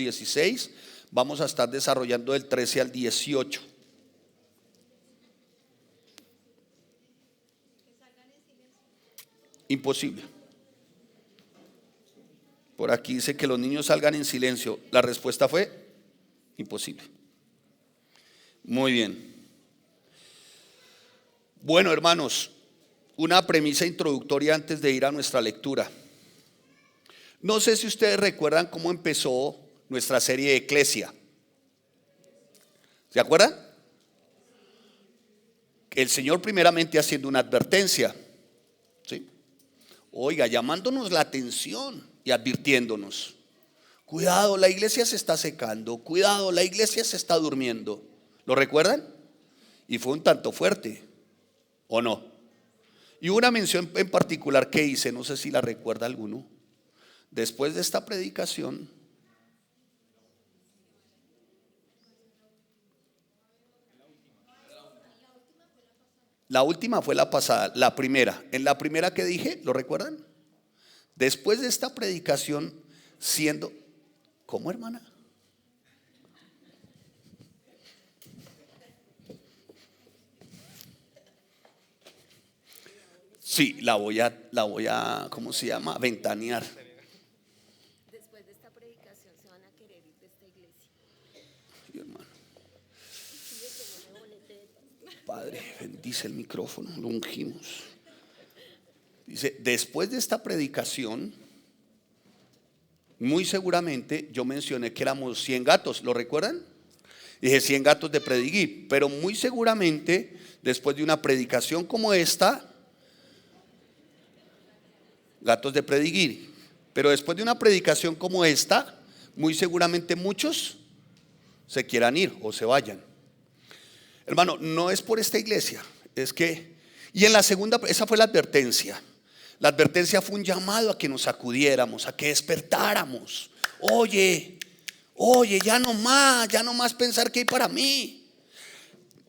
16, vamos a estar desarrollando del 13 al 18. Imposible. Por aquí dice que los niños salgan en silencio. La respuesta fue imposible. Muy bien. Bueno, hermanos, una premisa introductoria antes de ir a nuestra lectura. No sé si ustedes recuerdan cómo empezó nuestra serie de Eclesia. ¿Se acuerdan? El Señor primeramente haciendo una advertencia, ¿sí? Oiga, llamándonos la atención y advirtiéndonos. Cuidado, la iglesia se está secando. Cuidado, la iglesia se está durmiendo. ¿Lo recuerdan? Y fue un tanto fuerte, ¿o no? Y una mención en particular que hice, no sé si la recuerda alguno. Después de esta predicación, la última fue la pasada, la primera. En la primera que dije, ¿lo recuerdan? Después de esta predicación, siendo, ¿cómo, hermana? Sí, la voy a, ¿cómo se llama? Ventanear. Después de esta predicación se van a querer ir de esta iglesia. Sí, hermano. Padre, bendice el micrófono, lo ungimos. Dice, después de esta predicación, muy seguramente yo mencioné que éramos 100 gatos, ¿lo recuerdan? Dije 100 gatos de prediguir, pero muy seguramente después de una predicación como esta, gatos de prediguir, pero después de una predicación como esta, muy seguramente muchos se quieran ir o se vayan. Hermano, no es por esta iglesia, es que, y en la segunda, esa fue la advertencia. La advertencia fue un llamado a que nos sacudiéramos, a que despertáramos. Oye, ya no más pensar que hay para mí.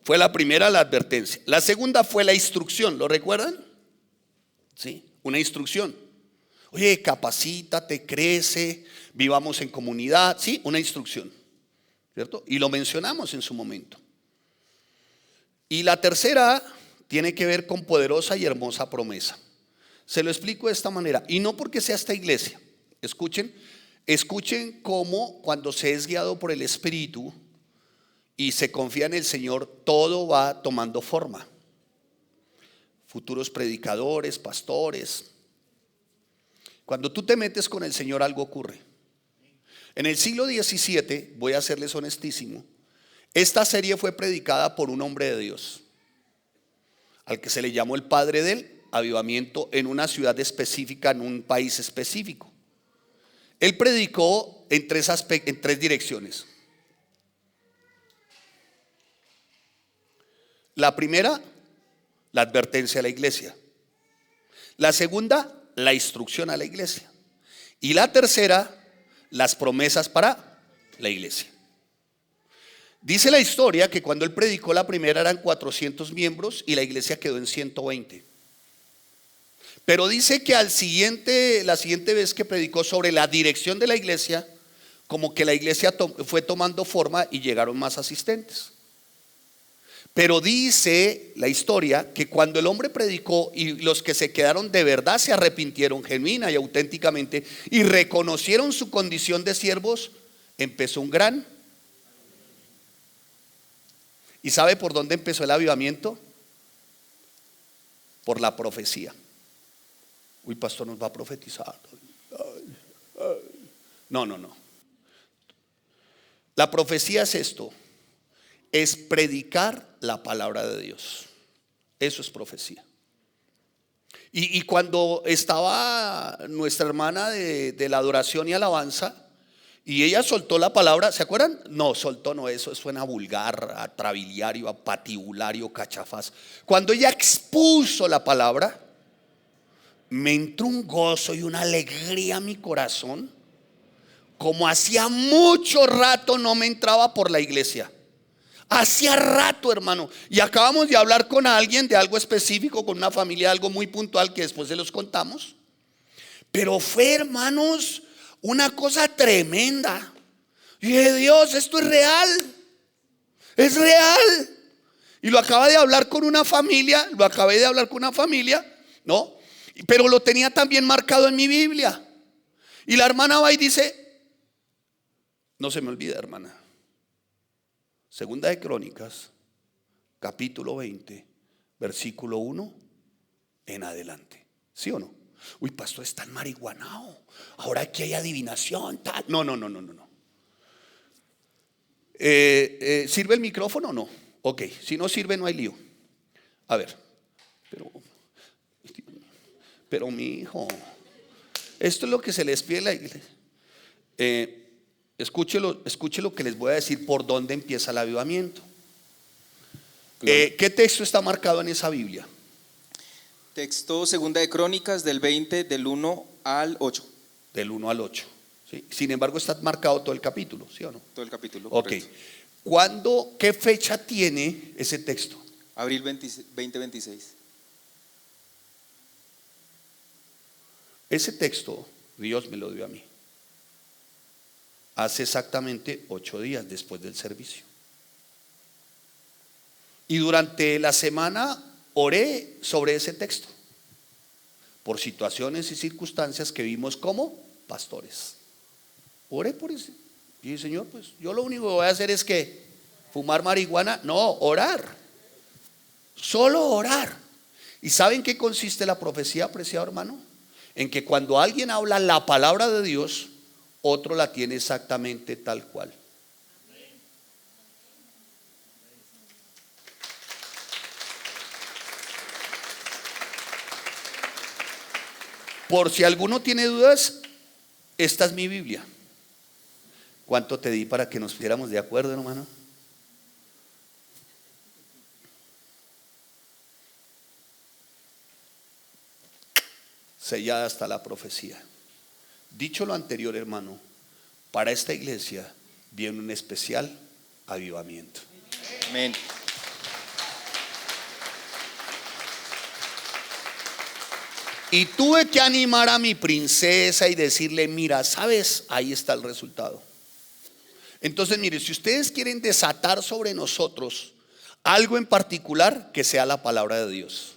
Fue la primera, la advertencia. La segunda fue la instrucción, ¿lo recuerdan? Sí, una instrucción. Oye, capacítate, crece, vivamos en comunidad. Sí, una instrucción, ¿cierto? Y lo mencionamos en su momento. Y la tercera tiene que ver con poderosa y hermosa promesa. Se lo explico de esta manera, y no porque sea esta iglesia. Escuchen cómo cuando se es guiado por el Espíritu y se confía en el Señor, todo va tomando forma. Futuros predicadores, pastores. Cuando tú te metes con el Señor, algo ocurre. En el siglo XVII, voy a serles honestísimo, esta serie fue predicada por un hombre de Dios, al que se le llamó el padre del avivamiento en una ciudad específica, en un país específico. Él predicó en tres direcciones. La primera, la advertencia a la iglesia. La segunda, la instrucción a la iglesia. Y la tercera, las promesas para la iglesia. Dice la historia que cuando él predicó la primera eran 400 miembros y la iglesia quedó en 120. Pero dice que la siguiente vez que predicó sobre la dirección de la iglesia, como que la iglesia fue tomando forma y llegaron más asistentes. Pero dice la historia que cuando el hombre predicó y los que se quedaron de verdad se arrepintieron genuina y auténticamente y reconocieron su condición de siervos, empezó un gran. ¿Y sabe por dónde empezó el avivamiento? Por la profecía. Uy, pastor, nos va a profetizar. No. La profecía es esto. Es predicar la palabra de Dios. Eso es profecía. Y cuando estaba nuestra hermana de la adoración y alabanza, y ella soltó la palabra, ¿se acuerdan? No, eso suena vulgar, a trabiliario, a patibulario, cachafaz. Cuando ella expuso la palabra, me entró un gozo y una alegría a mi corazón, como hacía mucho rato no me entraba por la iglesia. Hacía rato, hermano. Y acabamos de hablar con alguien de algo específico, con una familia, algo muy puntual que después se los contamos. Pero fue, hermanos, una cosa tremenda. Y dije, Dios, esto es real. Es real. Y lo acabé de hablar con una familia, ¿no? Pero lo tenía también marcado en mi Biblia. Y la hermana va y dice, no se me olvida, hermana, Segunda de Crónicas, capítulo 20, versículo 1 en adelante. ¿Sí o no? Uy, pastor, es tan marihuanao. Ahora aquí hay adivinación, tal. No. ¿Sirve el micrófono o no? Ok, si no sirve no hay lío. A ver, pero mi hijo, esto es lo que se les pide a la iglesia. Escuche lo que les voy a decir por dónde empieza el avivamiento. ¿Qué texto está marcado en esa Biblia? Texto Segunda de Crónicas del 20, del 1 al 8. Del 1 al 8. ¿Sí? Sin embargo, está marcado todo el capítulo, ¿sí o no? Todo el capítulo. Ok. Correcto. ¿Qué fecha tiene ese texto? Abril 2026. Ese texto Dios me lo dio a mí hace exactamente 8 días después del servicio. Y durante la semana oré sobre ese texto por situaciones y circunstancias que vimos como pastores. Oré por eso. Y dije, Señor, pues yo lo único que voy a hacer es que fumar marihuana, no, orar. Solo orar. ¿Y saben qué consiste la profecía, apreciado hermano? En que cuando alguien habla la palabra de Dios, otro la tiene exactamente tal cual. Por si alguno tiene dudas, esta es mi Biblia. ¿Cuánto te di para que nos pusiéramos de acuerdo, hermano? Sellada hasta la profecía. Dicho lo anterior, hermano, para esta iglesia viene un especial avivamiento. Amén. Y tuve que animar a mi princesa y decirle, mira, ¿sabes? Ahí está el resultado. Entonces, mire, si ustedes quieren desatar sobre nosotros algo en particular, que sea la palabra de Dios.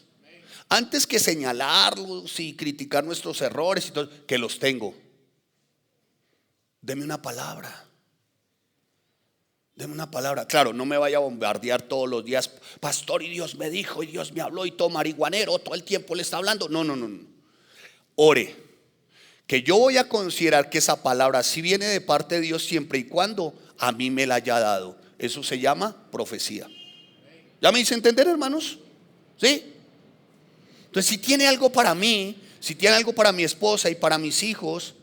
Antes que señalarlos y criticar nuestros errores y todo, que los tengo. Deme una palabra. Deme una palabra. Claro, no me vaya a bombardear todos los días. Pastor, y Dios me dijo, y Dios me habló, y todo marihuanero, todo el tiempo le está hablando. No. Ore. Que yo voy a considerar que esa palabra sí viene de parte de Dios siempre y cuando a mí me la haya dado. Eso se llama profecía. ¿Ya me hice entender, hermanos? ¿Sí? Entonces, si tiene algo para mí, si tiene algo para mi esposa y para mis hijos,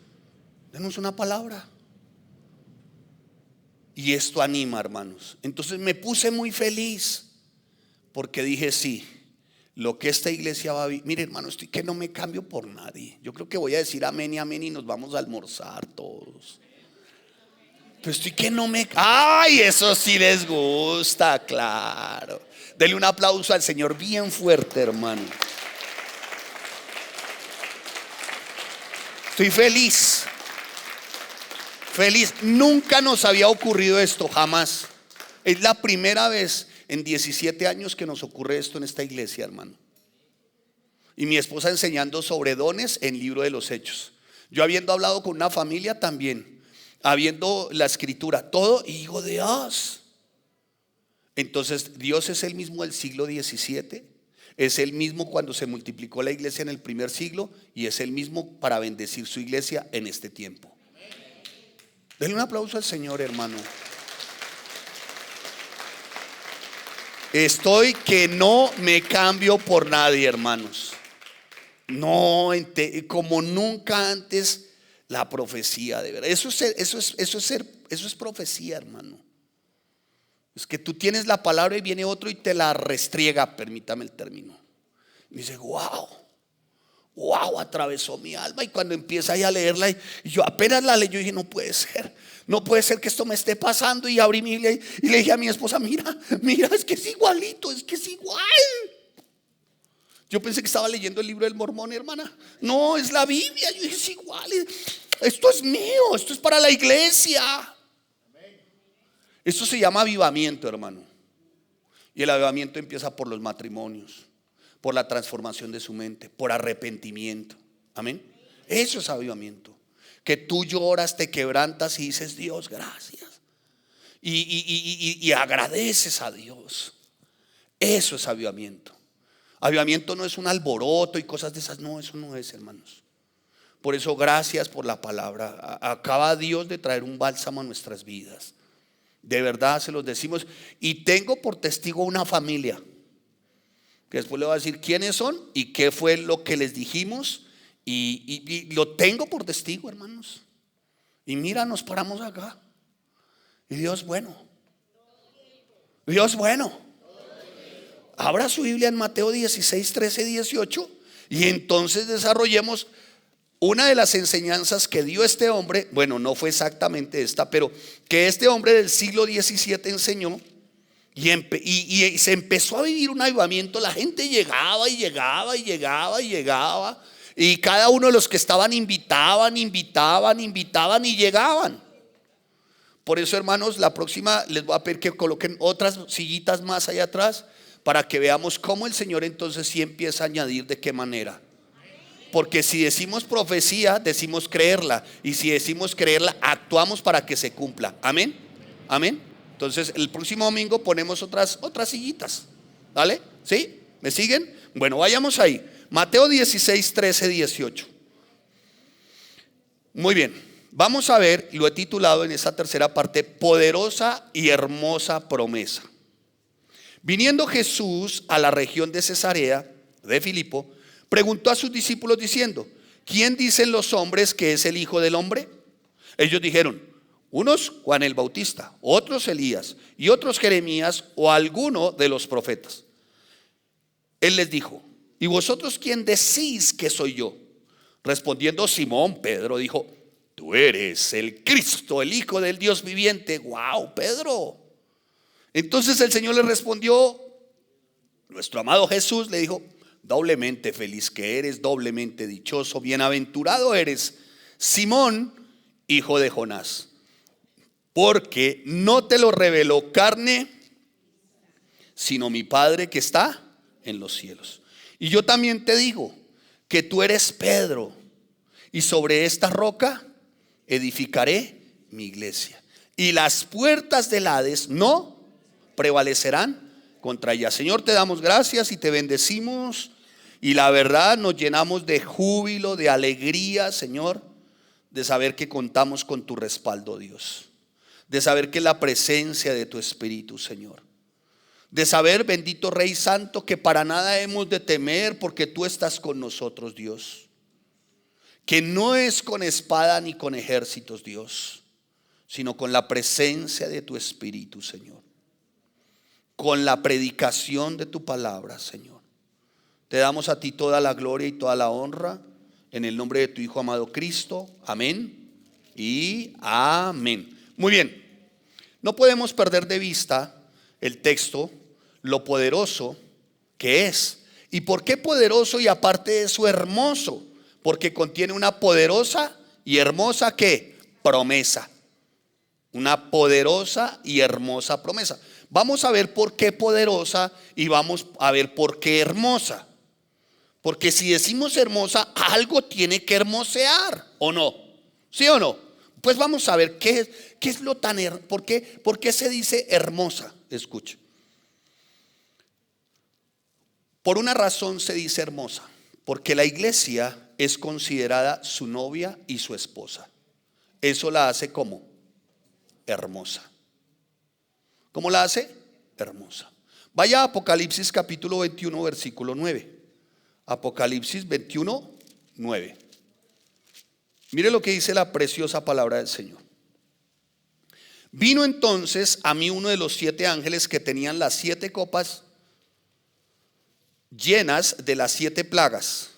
denos una palabra. Y esto anima, hermanos. Entonces me puse muy feliz porque dije, sí, lo que esta iglesia va a vivir. Mire, hermano, estoy que no me cambio por nadie. Yo creo que voy a decir amén y amén y nos vamos a almorzar todos. Pero estoy que no me... ¡Ay! Eso sí les gusta, claro. Denle un aplauso al Señor bien fuerte, hermano. Estoy feliz. Feliz. Nunca nos había ocurrido esto, jamás. Es la primera vez en 17 años que nos ocurre esto en esta iglesia, hermano. Y mi esposa enseñando sobre dones en Libro de los Hechos. Yo habiendo hablado con una familia también, habiendo la escritura, todo, y digo, Dios. Entonces, Dios es el mismo del siglo XVII, es el mismo cuando se multiplicó la iglesia en el primer siglo, y es el mismo para bendecir su iglesia en este tiempo. Denle un aplauso al Señor, hermano. Estoy que no me cambio por nadie, hermanos. No, como nunca antes la profecía, de verdad. Eso es profecía, hermano. Es que tú tienes la palabra y viene otro y te la restriega, permítame el término. Y dice, wow, atravesó mi alma. Y cuando empieza ahí a leerla, y yo apenas la leí, yo dije, no puede ser que esto me esté pasando. Y abrí mi Biblia y le dije a mi esposa, mira, es que es igualito, es que es igual. Yo pensé que estaba leyendo el libro del Mormón, hermana. No, es la Biblia. Yo dije, es igual, esto es mío, esto es para la iglesia. Esto se llama avivamiento, hermano. Y el avivamiento empieza por los matrimonios, por la transformación de su mente, por arrepentimiento. Amén. Eso es avivamiento. Que tú lloras, te quebrantas y dices: Dios, gracias. Y agradeces a Dios. Eso es avivamiento. Avivamiento no es un alboroto y cosas de esas. No, eso no es, hermanos. Por eso, gracias por la palabra. Acaba Dios de traer un bálsamo a nuestras vidas. De verdad se los decimos. Y tengo por testigo una familia que después le voy a decir quiénes son y qué fue lo que les dijimos. Y lo tengo por testigo, hermanos. Y mira, nos paramos acá. Y Dios bueno. Dios bueno. Abra su Biblia en Mateo 16, 13, 18. Y entonces desarrollemos una de las enseñanzas que dio este hombre. Bueno, no fue exactamente esta, pero que este hombre del siglo XVII enseñó. Y se empezó a vivir un avivamiento. La gente llegaba y llegaba y llegaba y llegaba. Y cada uno de los que estaban invitaban y llegaban. Por eso, hermanos, la próxima les voy a pedir que coloquen otras sillitas más allá atrás, para que veamos cómo el Señor entonces sí empieza a añadir. ¿De qué manera? Porque si decimos profecía, decimos creerla. Y si decimos creerla, actuamos para que se cumpla. Amén. Amén. Entonces el próximo domingo ponemos otras sillitas. ¿Vale? ¿Sí? ¿Me siguen? Bueno, vayamos ahí. Mateo 16, 13, 18. Muy bien. Vamos a ver, lo he titulado en esta tercera parte: poderosa y hermosa promesa. Viniendo Jesús a la región de Cesarea de Filipo, preguntó a sus discípulos diciendo: ¿quién dicen los hombres que es el Hijo del Hombre? Ellos dijeron: unos Juan el Bautista, otros Elías y otros Jeremías o alguno de los profetas. Él les dijo: ¿y vosotros quién decís que soy yo? Respondiendo Simón Pedro dijo: tú eres el Cristo, el Hijo del Dios viviente. ¡Wow, Pedro! Entonces el Señor le respondió, nuestro amado Jesús le dijo: doblemente feliz que eres, doblemente dichoso, bienaventurado eres, Simón, hijo de Jonás, porque no te lo reveló carne, sino mi Padre que está en los cielos. Y yo también te digo que tú eres Pedro, y sobre esta roca edificaré mi iglesia, y las puertas del Hades no prevalecerán contra ella. Señor, te damos gracias y te bendecimos, y la verdad nos llenamos de júbilo, de alegría, Señor, de saber que contamos con tu respaldo, Dios, de saber que la presencia de tu Espíritu, Señor, de saber, bendito Rey Santo, que para nada hemos de temer porque tú estás con nosotros, Dios, que no es con espada ni con ejércitos, Dios, sino con la presencia de tu Espíritu, Señor, con la predicación de tu palabra, Señor. Te damos a ti toda la gloria y toda la honra en el nombre de tu Hijo amado Cristo. Amén y amén. Muy bien, no podemos perder de vista el texto, lo poderoso que es. ¿Y por qué poderoso? Y aparte de eso, hermoso, porque contiene una poderosa y hermosa ¿qué? Promesa. Una poderosa y hermosa promesa. Vamos a ver por qué poderosa y vamos a ver por qué hermosa. Porque si decimos hermosa, algo tiene que hermosear, ¿o no? ¿Sí o no? Pues vamos a ver qué es lo tan ¿por qué se dice hermosa? Escuche. Por una razón se dice hermosa, porque la iglesia es considerada su novia y su esposa. Eso la hace como hermosa. ¿Cómo la hace? Hermosa. Vaya a Apocalipsis capítulo 21 versículo 9. Apocalipsis 21, 9. Mire lo que dice la preciosa palabra del Señor. Vino entonces a mí uno de los 7 ángeles que tenían las 7 copas llenas de las 7 plagas,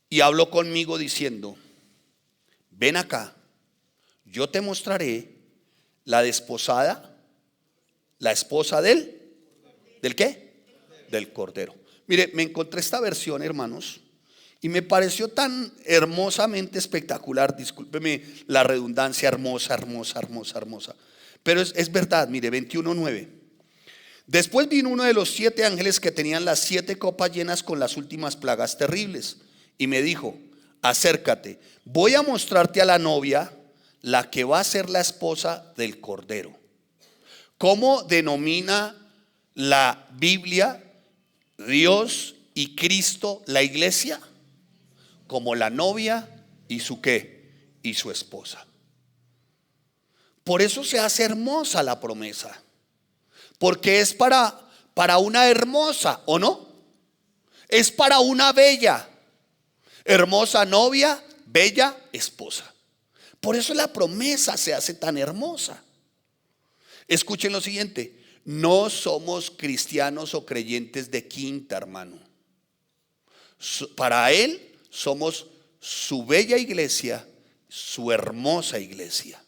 y habló conmigo diciendo: ven acá, yo te mostraré la desposada, la esposa ¿del qué? Del Cordero. Mire, me encontré esta versión, hermanos, Y me pareció tan hermosamente espectacular, discúlpeme la redundancia, hermosa, hermosa, hermosa, hermosa. Pero es verdad, mire, 21:9. Después vino uno de los 7 ángeles que tenían las 7 copas llenas con las últimas plagas terribles. Y me dijo, acércate, voy a mostrarte a la novia, la que va a ser la esposa del Cordero. ¿Cómo denomina la Biblia Dios y Cristo la iglesia? Como la novia y su qué, y su esposa. Por eso se hace hermosa la promesa, porque es para una hermosa, ¿o no? Es para una bella, hermosa novia, bella esposa. Por eso la promesa se hace tan hermosa. Escuchen lo siguiente, no somos cristianos o creyentes de quinta, hermano. Para Él somos su bella iglesia, su hermosa iglesia.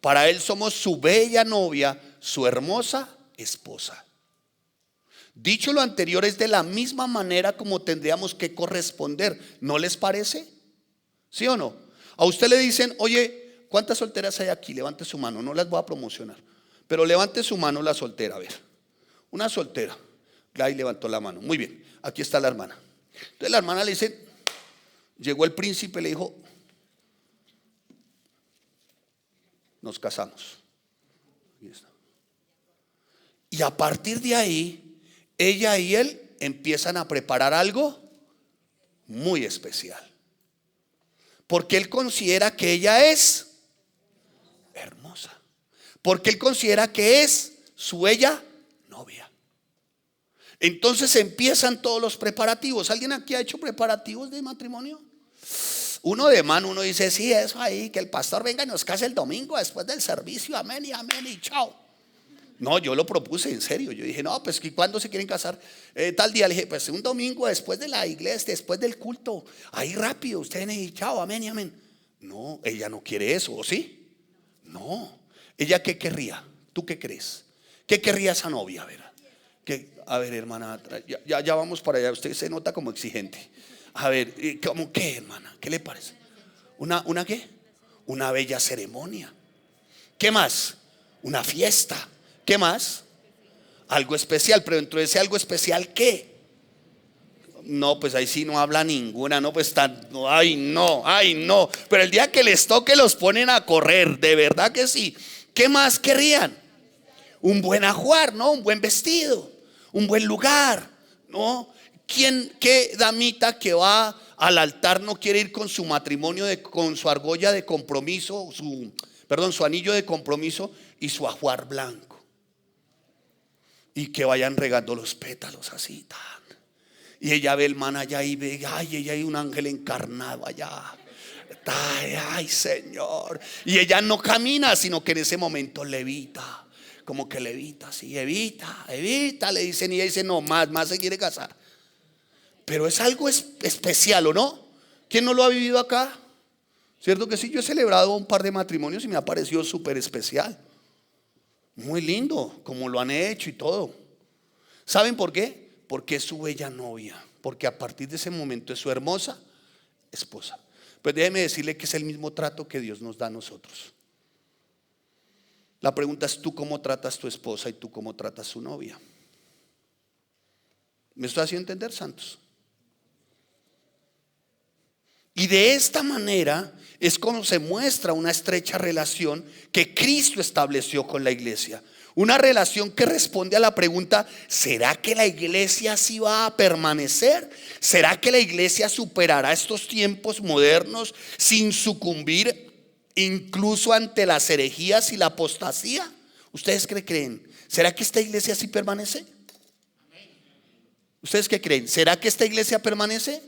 Para Él somos su bella novia, su hermosa esposa. Dicho lo anterior, es de la misma manera como tendríamos que corresponder. ¿No les parece? ¿Sí o no? A usted le dicen, oye, ¿cuántas solteras hay aquí? Levante su mano, no las voy a promocionar, pero levante su mano la soltera, a ver. Una soltera. Ahí levantó la mano. Muy bien, aquí está la hermana. Entonces la hermana le dice, llegó el príncipe, le dijo, nos casamos. Y a partir de ahí, ella y él empiezan a preparar algo muy especial. Porque él considera que ella es hermosa. Porque él considera que es su bella novia. Entonces empiezan todos los preparativos. ¿Alguien aquí ha hecho preparativos de matrimonio? Uno de mano, uno dice, sí, eso ahí, que el pastor venga y nos case el domingo después del servicio, amén y chao. No, yo lo propuse en serio. Yo dije, no, pues ¿cuándo se quieren casar? Tal día, le dije, pues un domingo después de la iglesia, después del culto, ahí rápido, ustedes y chao, amén y amén. No, ella no quiere eso, ¿o sí? No, ella ¿qué querría? ¿Tú qué crees? ¿Qué querría esa novia? A ver, hermana, ya vamos para allá. Usted se nota como exigente. A ver, ¿cómo qué, hermana? ¿Qué le parece? ¿Una qué? Una bella ceremonia. ¿Qué más? Una fiesta. ¿Qué más? Algo especial, pero dentro de ese algo especial, ¿qué? No, pues ahí sí no habla ninguna, no, pues ay no. Pero el día que les toque los ponen a correr, de verdad que sí. ¿Qué más querrían? Un buen ajuar, ¿no? Un buen vestido, un buen lugar, ¿no? ¿Qué damita que va al altar no quiere ir con su matrimonio, con su argolla de compromiso, su anillo de compromiso y su ajuar blanco? Y que vayan regando los pétalos así, y ella ve el man allá y ve, ay, ella hay un ángel encarnado allá. Ay, Señor. Y ella no camina, sino que en ese momento levita. Como que levita, así, evita, le dicen. Y ella dice, no, más se quiere casar. Pero es algo especial, ¿o no? ¿Quién no lo ha vivido acá? ¿Cierto que sí? Yo he celebrado un par de matrimonios y me ha parecido súper especial. Muy lindo, como lo han hecho y todo. ¿Saben por qué? Porque es su bella novia. Porque a partir de ese momento es su hermosa esposa. Pues déjeme decirle que es el mismo trato que Dios nos da a nosotros. La pregunta es, ¿tú cómo tratas tu esposa y tú cómo tratas su novia? ¿Me estoy haciendo entender, santos? Y de esta manera es como se muestra una estrecha relación que Cristo estableció con la iglesia. Una relación que responde a la pregunta, ¿será que la iglesia sí va a permanecer? ¿Será que la iglesia superará estos tiempos modernos sin sucumbir incluso ante las herejías y la apostasía? ¿Ustedes qué creen? ¿Será que esta iglesia sí permanece? ¿Ustedes qué creen? ¿Será que esta iglesia permanece?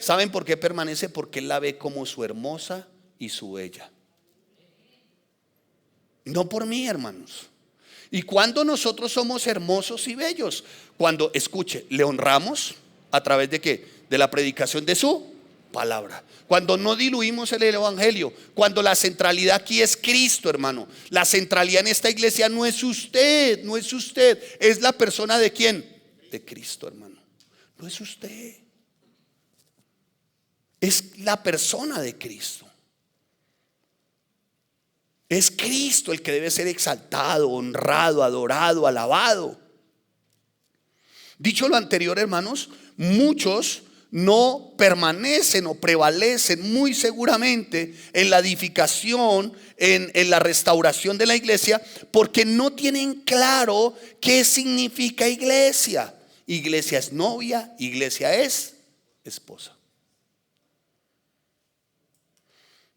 ¿Saben por qué permanece? Porque Él la ve como su hermosa y su bella. No por mí, hermanos. ¿Y cuando nosotros somos hermosos y bellos? Cuando, escuche, le honramos a través de ¿qué? De la predicación de su palabra. Cuando no diluimos el evangelio. Cuando la centralidad aquí es Cristo, hermano. La centralidad en esta iglesia no es usted, no es usted. Es la persona de ¿quién? De Cristo, hermano. No es usted. es la persona de Cristo. Es Cristo el que debe ser exaltado, honrado, adorado, alabado. Dicho lo anterior, hermanos, muchos no permanecen o prevalecen muy seguramente en la edificación, en la restauración de la iglesia, porque no tienen claro qué significa iglesia. Iglesia es novia, iglesia es esposa.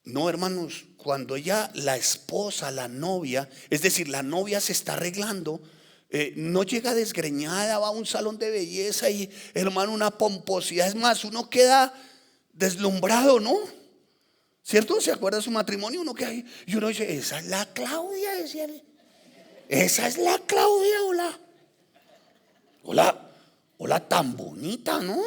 No, hermanos, cuando ya la esposa, la novia, es decir, la novia se está arreglando, no llega desgreñada, va a un salón de belleza y, hermano, una pomposidad. Es más, uno queda deslumbrado, ¿no? ¿Cierto? ¿Se acuerda de su matrimonio? Uno que hay, y uno dice, esa es la Claudia, decía él. Esa es la Claudia, hola. Hola, hola, tan bonita, ¿no?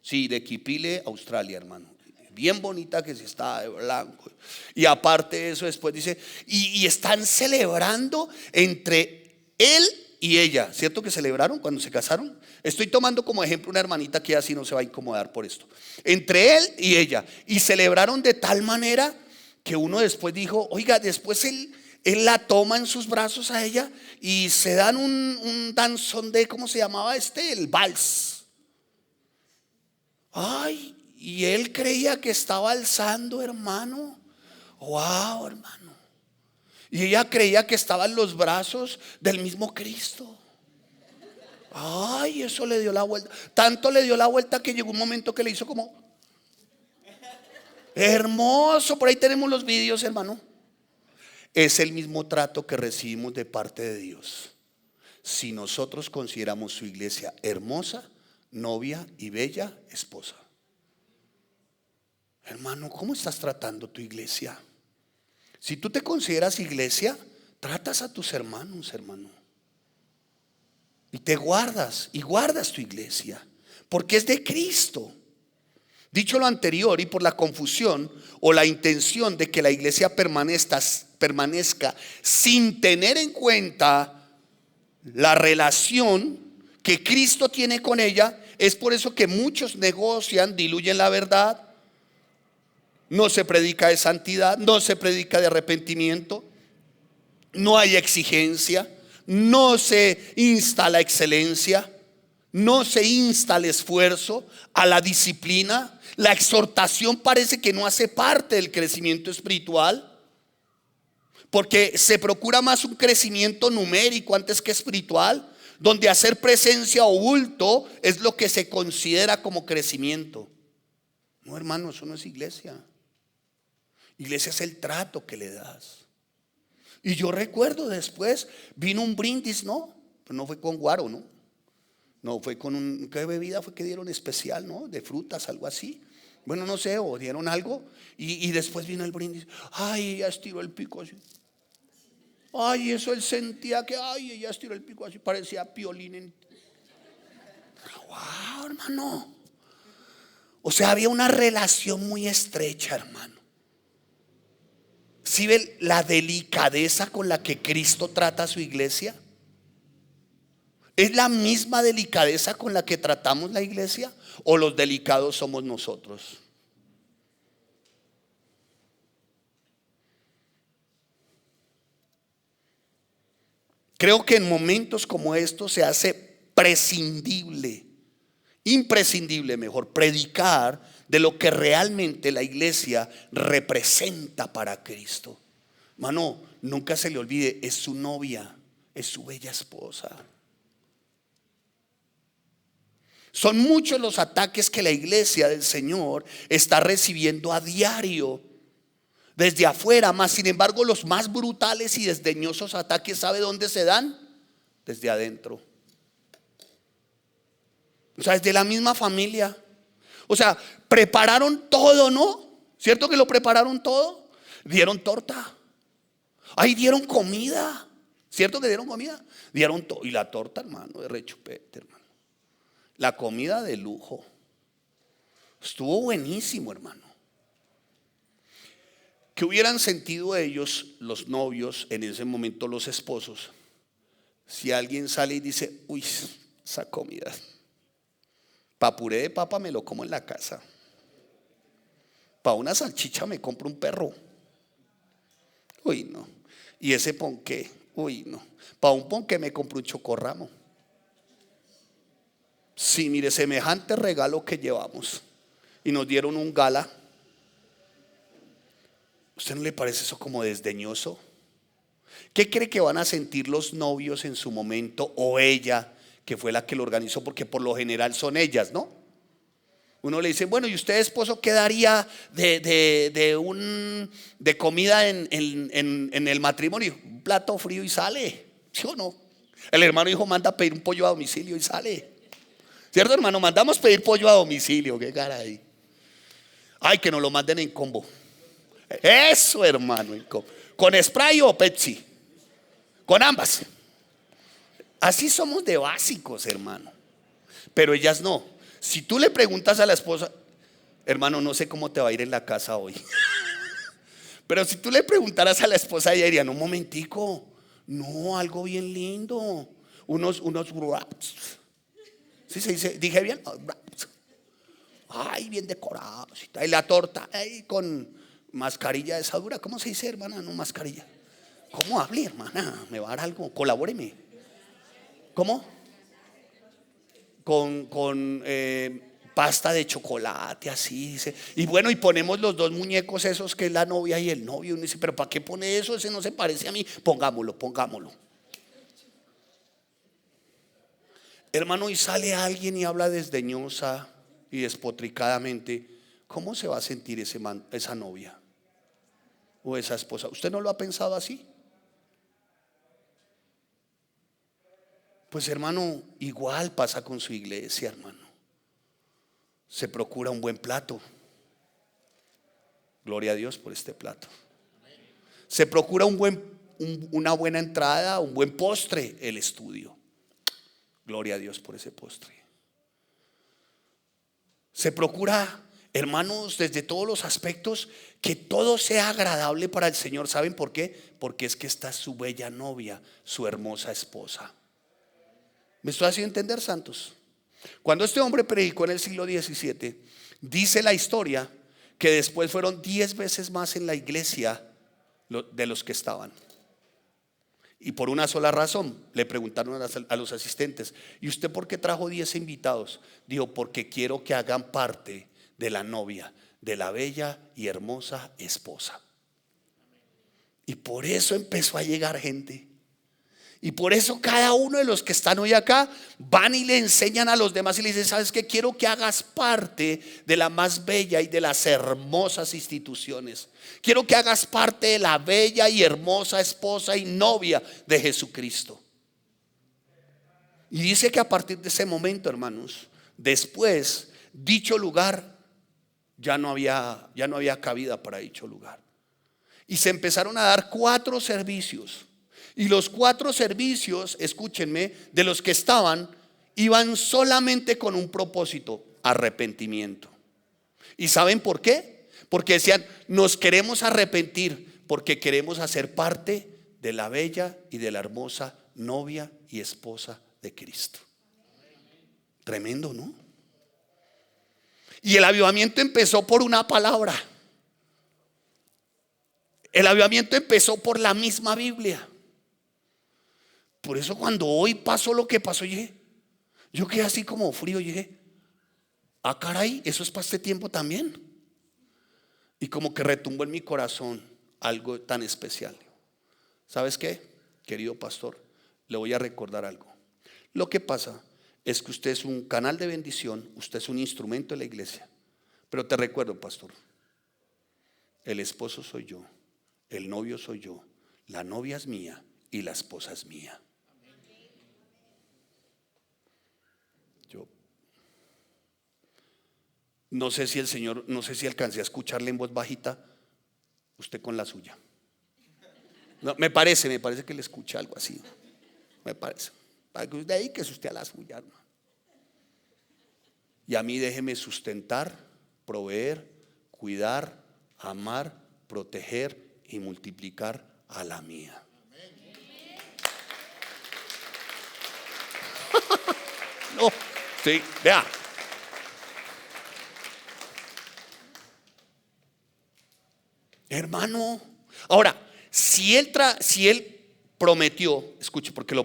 Sí, de Quipile, Australia, hermano. Bien bonita que se está de blanco. Y aparte de eso, después dice, y están celebrando entre él y ella. ¿Cierto que celebraron cuando se casaron? Estoy tomando como ejemplo una hermanita que así no se va a incomodar por esto. Entre él y ella. Y celebraron de tal manera que uno después dijo, oiga, después él la toma en sus brazos a ella y se dan un danzón de, ¿cómo se llamaba este? El vals. Ay, y él creía que estaba alzando, hermano. Wow, hermano. Y ella creía que estaba en los brazos del mismo Cristo. Ay, eso le dio la vuelta. Tanto le dio la vuelta que llegó un momento que le hizo como hermoso. Por ahí tenemos los vídeos, hermano. Es el mismo trato que recibimos de parte de Dios. Si nosotros consideramos su iglesia hermosa, novia y bella esposa. Hermano, ¿cómo estás tratando tu iglesia? Si tú te consideras iglesia, tratas a tus hermanos, hermano. Y te guardas, y guardas tu iglesia, porque es de Cristo. Dicho lo anterior, y por la confusión o la intención de que la iglesia permanezca sin tener en cuenta la relación que Cristo tiene con ella, es por eso que muchos negocian, diluyen la verdad. No se predica de santidad, no se predica de arrepentimiento, no hay exigencia, no se insta la excelencia, no se insta el esfuerzo, a la disciplina. La exhortación parece que no hace parte del crecimiento espiritual, porque se procura más un crecimiento numérico antes que espiritual, donde hacer presencia o bulto es lo que se considera como crecimiento. No, hermano, eso no es iglesia. Iglesia es el trato que le das. Y yo recuerdo después vino un brindis, ¿no? Pero no fue con guaro, ¿no? No fue con ¿qué bebida fue que dieron especial, ¿no? De frutas, algo así. Bueno, no sé, o dieron algo. Y después vino el brindis. Ay, ella estiró el pico así. Ay, eso él sentía que, ay, ella estiró el pico así. Parecía Piolín. Wow, hermano. O sea, había una relación muy estrecha, hermano. ¿Sí ven la delicadeza con la que Cristo trata a su iglesia? ¿Es la misma delicadeza con la que tratamos la iglesia? ¿O los delicados somos nosotros? Creo que en momentos como estos se hace imprescindible mejor, predicar de lo que realmente la iglesia representa para Cristo. Hermano, nunca se le olvide, es su novia, es su bella esposa. Son muchos los ataques que la iglesia del Señor está recibiendo a diario desde afuera, más sin embargo los más brutales y desdeñosos ataques, ¿sabe dónde se dan? Desde adentro. O sea, desde la misma familia. O sea, prepararon todo, ¿no? ¿Cierto que lo prepararon todo? Dieron torta. Ahí dieron comida. ¿Cierto que dieron comida? Dieron todo. Y la torta, hermano, de rechupete, hermano. La comida de lujo. Estuvo buenísimo, hermano. ¿Qué hubieran sentido ellos, los novios, en ese momento los esposos, si alguien sale y dice, uy, esa comida, pa' puré de papa me lo como en la casa? Para una salchicha me compro un perro. Uy, no. Y ese ponqué, uy, no. Para un ponqué me compro un chocorramo. Sí, mire, semejante regalo que llevamos. Y nos dieron un gala. ¿Usted no le parece eso como desdeñoso? ¿Qué cree que van a sentir los novios en su momento, o ella, que fue la que lo organizó? Porque por lo general son ellas, ¿no? Uno le dice, bueno, ¿y usted, esposo, qué daría de comida en el matrimonio? Un plato frío y sale, ¿sí o no? El hermano hijo manda a pedir un pollo a domicilio y sale. ¿Cierto, hermano? Mandamos pedir pollo a domicilio, qué cara ahí. Ay, que nos lo manden en combo. Eso, hermano, en combo. ¿Con spray o Pepsi? Con ambas. Así somos de básicos, hermano. Pero ellas no. Si tú le preguntas a la esposa, hermano, no sé cómo te va a ir en la casa hoy. Pero si tú le preguntaras a la esposa, ella diría, no, un momentico, no, algo bien lindo. Unos wraps. ¿Sí se dice? ¿Dije bien? Wraps. Ay, bien decorados. Y la torta, ay, con mascarilla de esa dura. ¿Cómo se dice, hermana? No, mascarilla. ¿Cómo hable, hermana? ¿Me va a dar algo? Colabóreme. ¿Cómo? Con pasta de chocolate, así dice. Y bueno, y ponemos los dos muñecos esos, que es la novia y el novio. Y uno dice, pero ¿para qué pone eso? Ese no se parece a mí. Pongámoslo. Hermano, y sale alguien y habla desdeñosa y despotricadamente. ¿Cómo se va a sentir esa novia o esa esposa? ¿Usted no lo ha pensado así? Pues, hermano, igual pasa con su iglesia, hermano. Se procura un buen plato. Gloria a Dios por este plato. Se procura una buena entrada, un buen postre, el estudio. Gloria a Dios por ese postre. Se procura, hermanos, desde todos los aspectos, que todo sea agradable para el Señor. ¿Saben por qué? Porque es que está su bella novia, su hermosa esposa. ¿Me estoy haciendo entender, santos? Cuando este hombre predicó en el siglo XVII, dice la historia que después fueron 10 veces más en la iglesia de los que estaban. Y por una sola razón le preguntaron a los asistentes, ¿y usted por qué trajo 10 invitados? Dijo, porque quiero que hagan parte de la novia, de la bella y hermosa esposa. Y por eso empezó a llegar gente. Y por eso cada uno de los que están hoy acá van y le enseñan a los demás y le dicen, ¿sabes qué? Quiero que hagas parte de la más bella y de las hermosas instituciones. Quiero que hagas parte de la bella y hermosa esposa y novia de Jesucristo. Y dice que a partir de ese momento, hermanos, después dicho lugar ya no había cabida para dicho lugar. Y se empezaron a dar 4 servicios. Y los 4 servicios, escúchenme, de los que estaban, iban solamente con un propósito: arrepentimiento. ¿Y saben por qué? Porque decían, nos queremos arrepentir porque queremos hacer parte de la bella y de la hermosa novia y esposa de Cristo. Tremendo, ¿no? Y el avivamiento empezó por una palabra. El avivamiento empezó por la misma Biblia. Por eso cuando hoy pasó lo que pasó, yo quedé así como frío. Dije, ah, caray, eso es para este tiempo también. Y como que retumbó en mi corazón algo tan especial. ¿Sabes qué, querido pastor? Le voy a recordar algo. Lo que pasa es que usted es un canal de bendición, usted es un instrumento de la iglesia. Pero te recuerdo, pastor, el esposo soy yo, el novio soy yo, la novia es mía y la esposa es mía. Yo no sé si el Señor, no sé si alcancé a escucharle en voz bajita, usted con la suya. No, me parece que le escucha algo así. Me parece. Para que usted dedíquese usted a la suya, hermano. Y a mí déjeme sustentar, proveer, cuidar, amar, proteger y multiplicar a la mía. No, sí, vea. Hermano, ahora, si él prometió, escuche, porque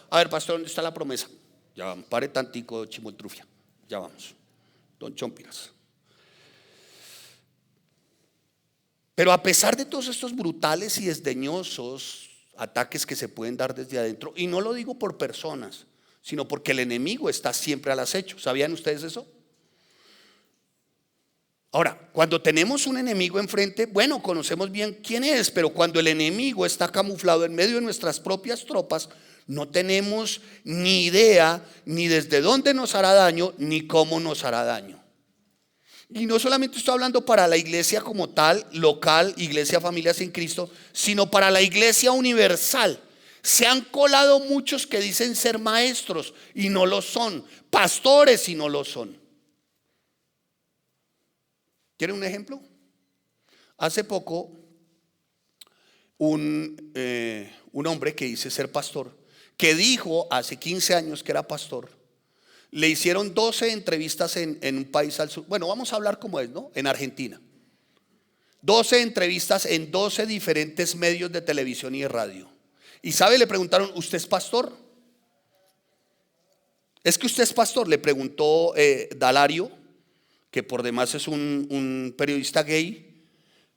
a ver, pastor, ¿dónde está la promesa? Ya vamos, pare tantico, chimoltrufia, ya vamos, don Chompiras. Pero a pesar de todos estos brutales y desdeñosos ataques que se pueden dar desde adentro, y no lo digo por personas, sino porque el enemigo está siempre al acecho. ¿Sabían ustedes eso? Ahora, cuando tenemos un enemigo enfrente, bueno, conocemos bien quién es, pero cuando el enemigo está camuflado en medio de nuestras propias tropas, no tenemos ni idea ni desde dónde nos hará daño, ni cómo nos hará daño. Y no solamente estoy hablando para la iglesia como tal, local, iglesia Familias en Cristo, sino para la iglesia universal. Se han colado muchos que dicen ser maestros y no lo son, pastores y no lo son. ¿Quieren un ejemplo? Hace poco un hombre que dice ser pastor, que dijo hace 15 años que era pastor, le hicieron 12 entrevistas en un país al sur. Bueno, vamos a hablar como es, ¿no? En Argentina. 12 entrevistas en 12 diferentes medios de televisión y de radio. Y sabe, le preguntaron, ¿usted es pastor? ¿Es que usted es pastor? Le preguntó Dalario, que por demás es un periodista gay,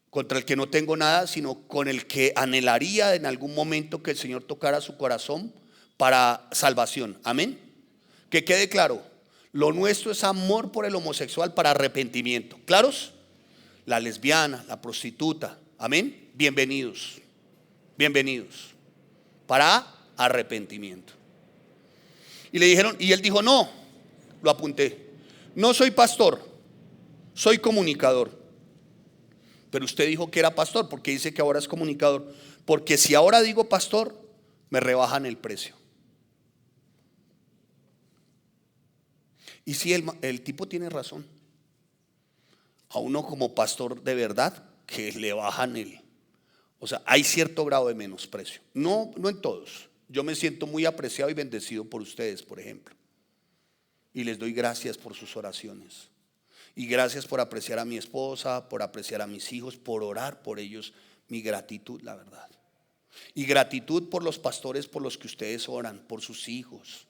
contra el que no tengo nada, sino con el que anhelaría en algún momento que el Señor tocara su corazón para salvación. Amén. Que quede claro, lo nuestro es amor por el homosexual para arrepentimiento. ¿Claros? La lesbiana, la prostituta, amén. Bienvenidos, bienvenidos para arrepentimiento. Y le dijeron, y él dijo, no, lo apunté, no soy pastor, soy comunicador. Pero usted dijo que era pastor, porque dice que ahora es comunicador. Porque si ahora digo pastor, me rebajan el precio. Y si el tipo tiene razón. A uno como pastor de verdad que le bajan o sea, hay cierto grado de menosprecio. No en todos. Yo me siento muy apreciado y bendecido por ustedes, por ejemplo. Y les doy gracias por sus oraciones. Y gracias por apreciar a mi esposa, por apreciar a mis hijos, por orar por ellos. Mi gratitud, la verdad. Y gratitud por los pastores por los que ustedes oran, por sus hijos.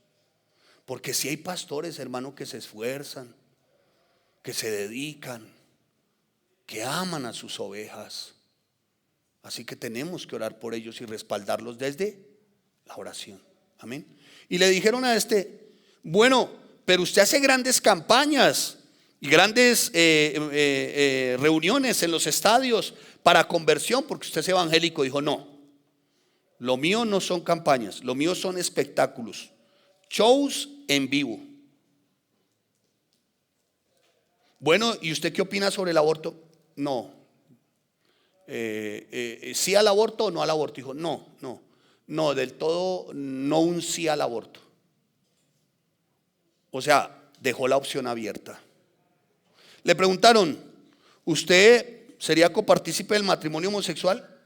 Porque si hay pastores, hermano, que se esfuerzan, que se dedican, que aman a sus ovejas. Así que tenemos que orar por ellos y respaldarlos desde la oración. Amén. Y le dijeron a bueno, pero usted hace grandes campañas y grandes reuniones en los estadios para conversión, porque usted es evangélico. Dijo, no, lo mío no son campañas, lo mío son espectáculos, shows en vivo. Bueno, ¿y usted qué opina sobre el aborto? No. ¿Sí al aborto o no al aborto? Dijo, no, del todo no un sí al aborto. O sea, dejó la opción abierta. Le preguntaron, ¿usted sería copartícipe del matrimonio homosexual?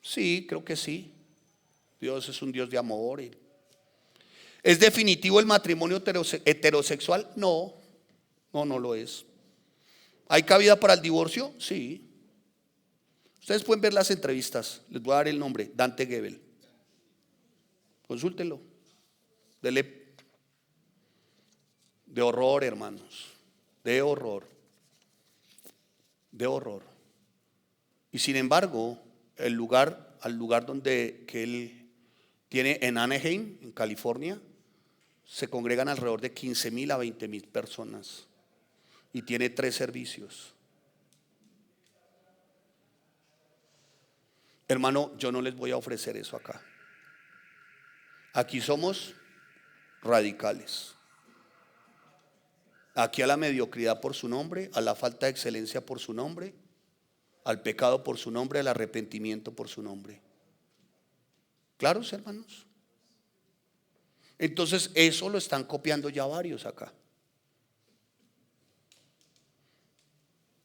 Sí, creo que sí. Dios es un Dios de amor. ¿Es definitivo el matrimonio heterosexual? No lo es. ¿Hay cabida para el divorcio? Sí. Ustedes pueden ver las entrevistas. Les voy a dar el nombre, Dante Gebel. Consúltenlo. De horror, hermanos. De horror. Y sin embargo, al lugar donde que él tiene en Anaheim, en California, se congregan alrededor de 15,000 a 20,000 personas. Y tiene 3 servicios. Hermano, yo no les voy a ofrecer eso acá. Aquí somos radicales. Aquí a la mediocridad por su nombre, a la falta de excelencia por su nombre, al pecado por su nombre, al arrepentimiento por su nombre. ¿Claros, hermanos? Entonces eso lo están copiando ya varios acá.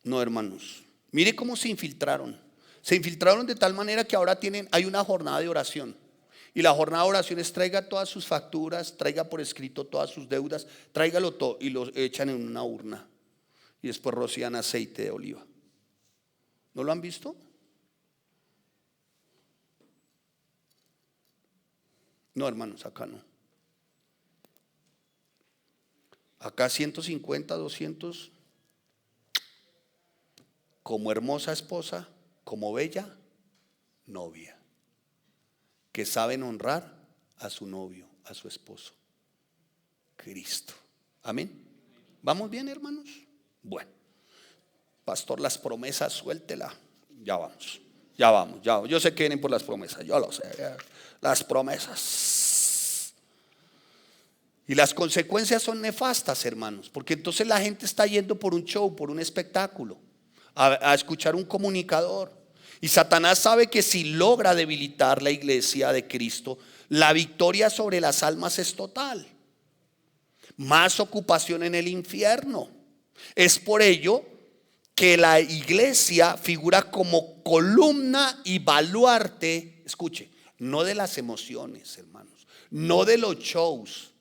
No, hermanos. Mire cómo se infiltraron. Se infiltraron de tal manera que ahora hay una jornada de oración. Y la jornada de oración es: traiga todas sus facturas, traiga por escrito todas sus deudas, tráigalo todo, y lo echan en una urna. Y después rocían aceite de oliva. ¿No lo han visto? No, hermanos, acá no. Acá 150, 200, como hermosa esposa, como bella novia, que saben honrar a su novio, a su esposo, Cristo. Amén. ¿Vamos bien, hermanos? Bueno, pastor, las promesas, suéltela. Ya vamos. Yo sé que vienen por las promesas, yo lo sé. Las promesas. Y las consecuencias son nefastas, hermanos, porque entonces la gente está yendo por un show, por un espectáculo, a escuchar un comunicador. Y Satanás sabe que si logra debilitar la iglesia de Cristo, la victoria sobre las almas es total. Más ocupación en el infierno. Es por ello que la iglesia figura como columna y baluarte, escuche, no de las emociones, hermanos, no de los shows.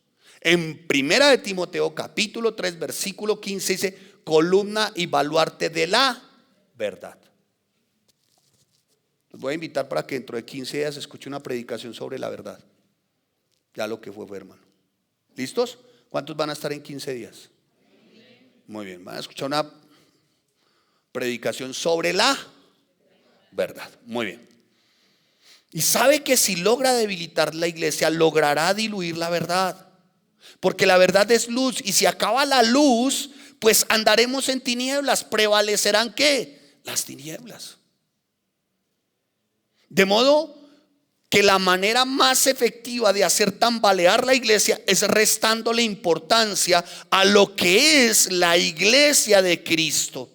En Primera de Timoteo capítulo 3 versículo 15 dice columna y baluarte de la verdad. Los voy a invitar para que dentro de 15 días escuche una predicación sobre la verdad. Ya lo que fue, hermano. ¿Listos? ¿Cuántos van a estar en 15 días? Muy bien, van a escuchar una predicación sobre la verdad. Muy bien. Y sabe que si logra debilitar la iglesia, logrará diluir la verdad. Porque la verdad es luz, y si acaba la luz, pues andaremos en tinieblas. ¿Prevalecerán qué? Las tinieblas. De modo que la manera más efectiva de hacer tambalear la iglesia es restándole importancia a lo que es la iglesia de Cristo.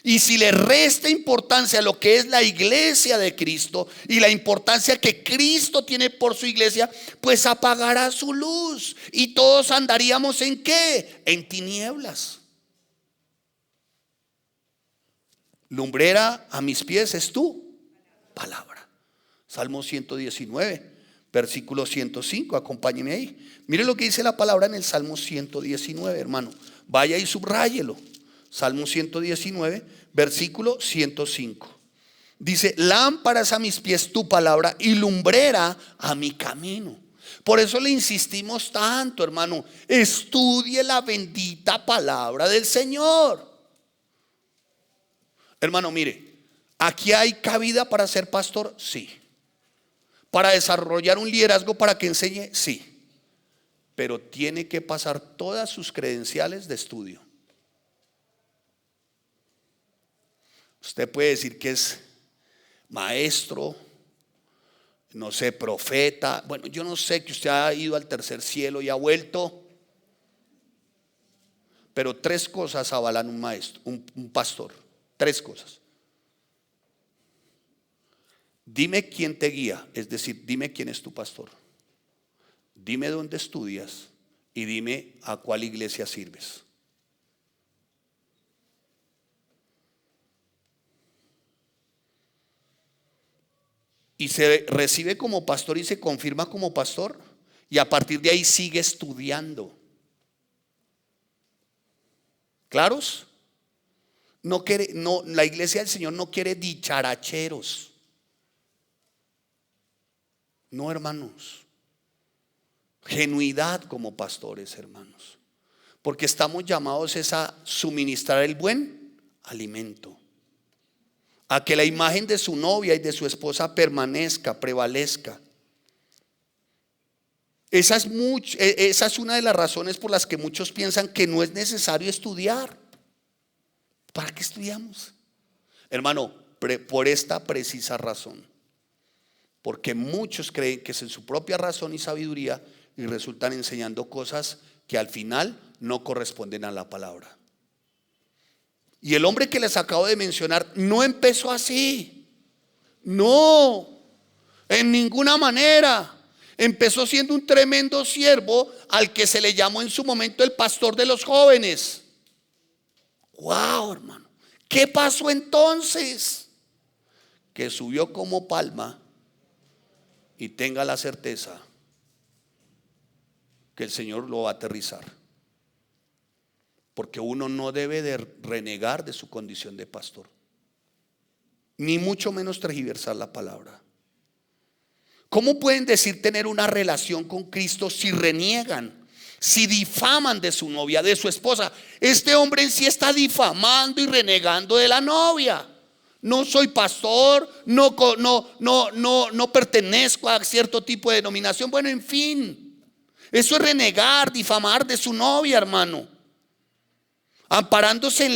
Y si le resta importancia a lo que es la iglesia de Cristo y la importancia que Cristo tiene por su iglesia, pues apagará su luz y todos andaríamos ¿en qué? En tinieblas. Lumbrera a mis pies es tu palabra. Salmo 119, versículo 105, acompáñeme ahí. Mire lo que dice la palabra en el Salmo 119, hermano. Vaya y subráyelo. Salmo 119, versículo 105. Dice, lámparas a mis pies tu palabra y lumbrera a mi camino. Por eso le insistimos tanto, hermano, estudie la bendita palabra del Señor. Hermano, mire, aquí hay cabida para ser pastor, sí. Para desarrollar un liderazgo para que enseñe, sí. Pero tiene que pasar todas sus credenciales de estudio. Usted puede decir que es maestro, no sé, profeta. Bueno, yo no sé, que usted ha ido al tercer cielo y ha vuelto. Pero tres cosas avalan un maestro, un pastor. Tres cosas. Dime quién te guía, es decir, dime quién es tu pastor. Dime dónde estudias y dime a cuál iglesia sirves. Y se recibe como pastor y se confirma como pastor, y a partir de ahí sigue estudiando. ¿Claros? No, la iglesia del Señor no quiere dicharacheros. No, hermanos. Genuidad como pastores, hermanos. Porque estamos llamados es a suministrar el buen alimento. A que la imagen de su novia y de su esposa permanezca, prevalezca. Esa es una de las razones por las que muchos piensan que no es necesario estudiar. ¿Para qué estudiamos? Hermano, por esta precisa razón. Porque muchos creen que es en su propia razón y sabiduría y resultan enseñando cosas que al final no corresponden a la palabra. Y el hombre que les acabo de mencionar no empezó así. No, en ninguna manera. Empezó siendo un tremendo siervo al que se le llamó en su momento el pastor de los jóvenes. Wow, hermano. ¿Qué pasó entonces? Que subió como palma, y tenga la certeza que el Señor lo va a aterrizar. Porque uno no debe de renegar de su condición de pastor, ni mucho menos tergiversar la palabra. ¿Cómo pueden decir tener una relación con Cristo si reniegan, si difaman de su novia, de su esposa? Este hombre en sí está difamando y renegando de la novia. No soy pastor, no pertenezco a cierto tipo de denominación. Bueno, en fin, eso es renegar, difamar de su novia, hermano. Amparándose en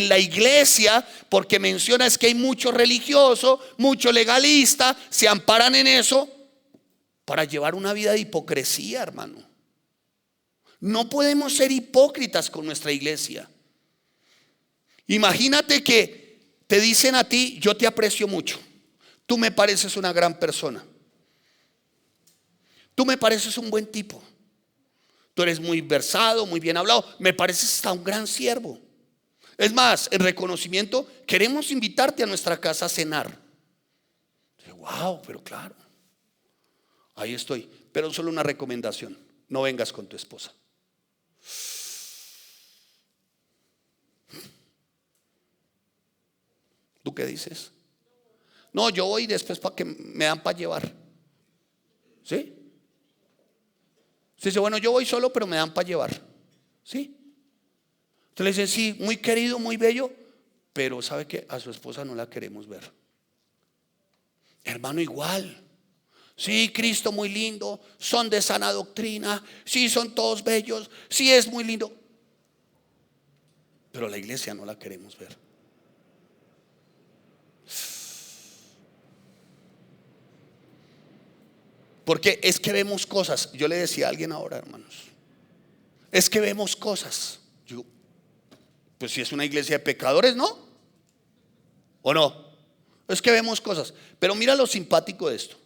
la iglesia, porque menciona es que hay mucho religioso, mucho legalista, se amparan en eso para llevar una vida de hipocresía, hermano. No podemos ser hipócritas con nuestra iglesia. Imagínate que te dicen a ti: yo te aprecio mucho, tú me pareces una gran persona, tú me pareces un buen tipo, tú eres muy versado, muy bien hablado, me pareces hasta un gran siervo. Es más, en reconocimiento queremos invitarte a nuestra casa a cenar. Wow, pero claro, ahí estoy. Pero solo una recomendación: no vengas con tu esposa. ¿Tú qué dices? No, yo voy después para que me dan para llevar. ¿Sí? Usted dice: bueno, yo voy solo, pero me dan para llevar. ¿Sí? Usted le dice: sí, muy querido, muy bello, pero ¿sabe qué? A su esposa no la queremos ver. Hermano, igual. Sí, Cristo muy lindo, son de sana doctrina, sí, son todos bellos, sí, es muy lindo, pero la iglesia no la queremos ver. Porque es que vemos cosas. Yo le decía a alguien ahora, hermanos, es que vemos cosas. Yo, pues si es una iglesia de pecadores, ¿no? ¿O no? Es que vemos cosas. Pero mira lo simpático de esto: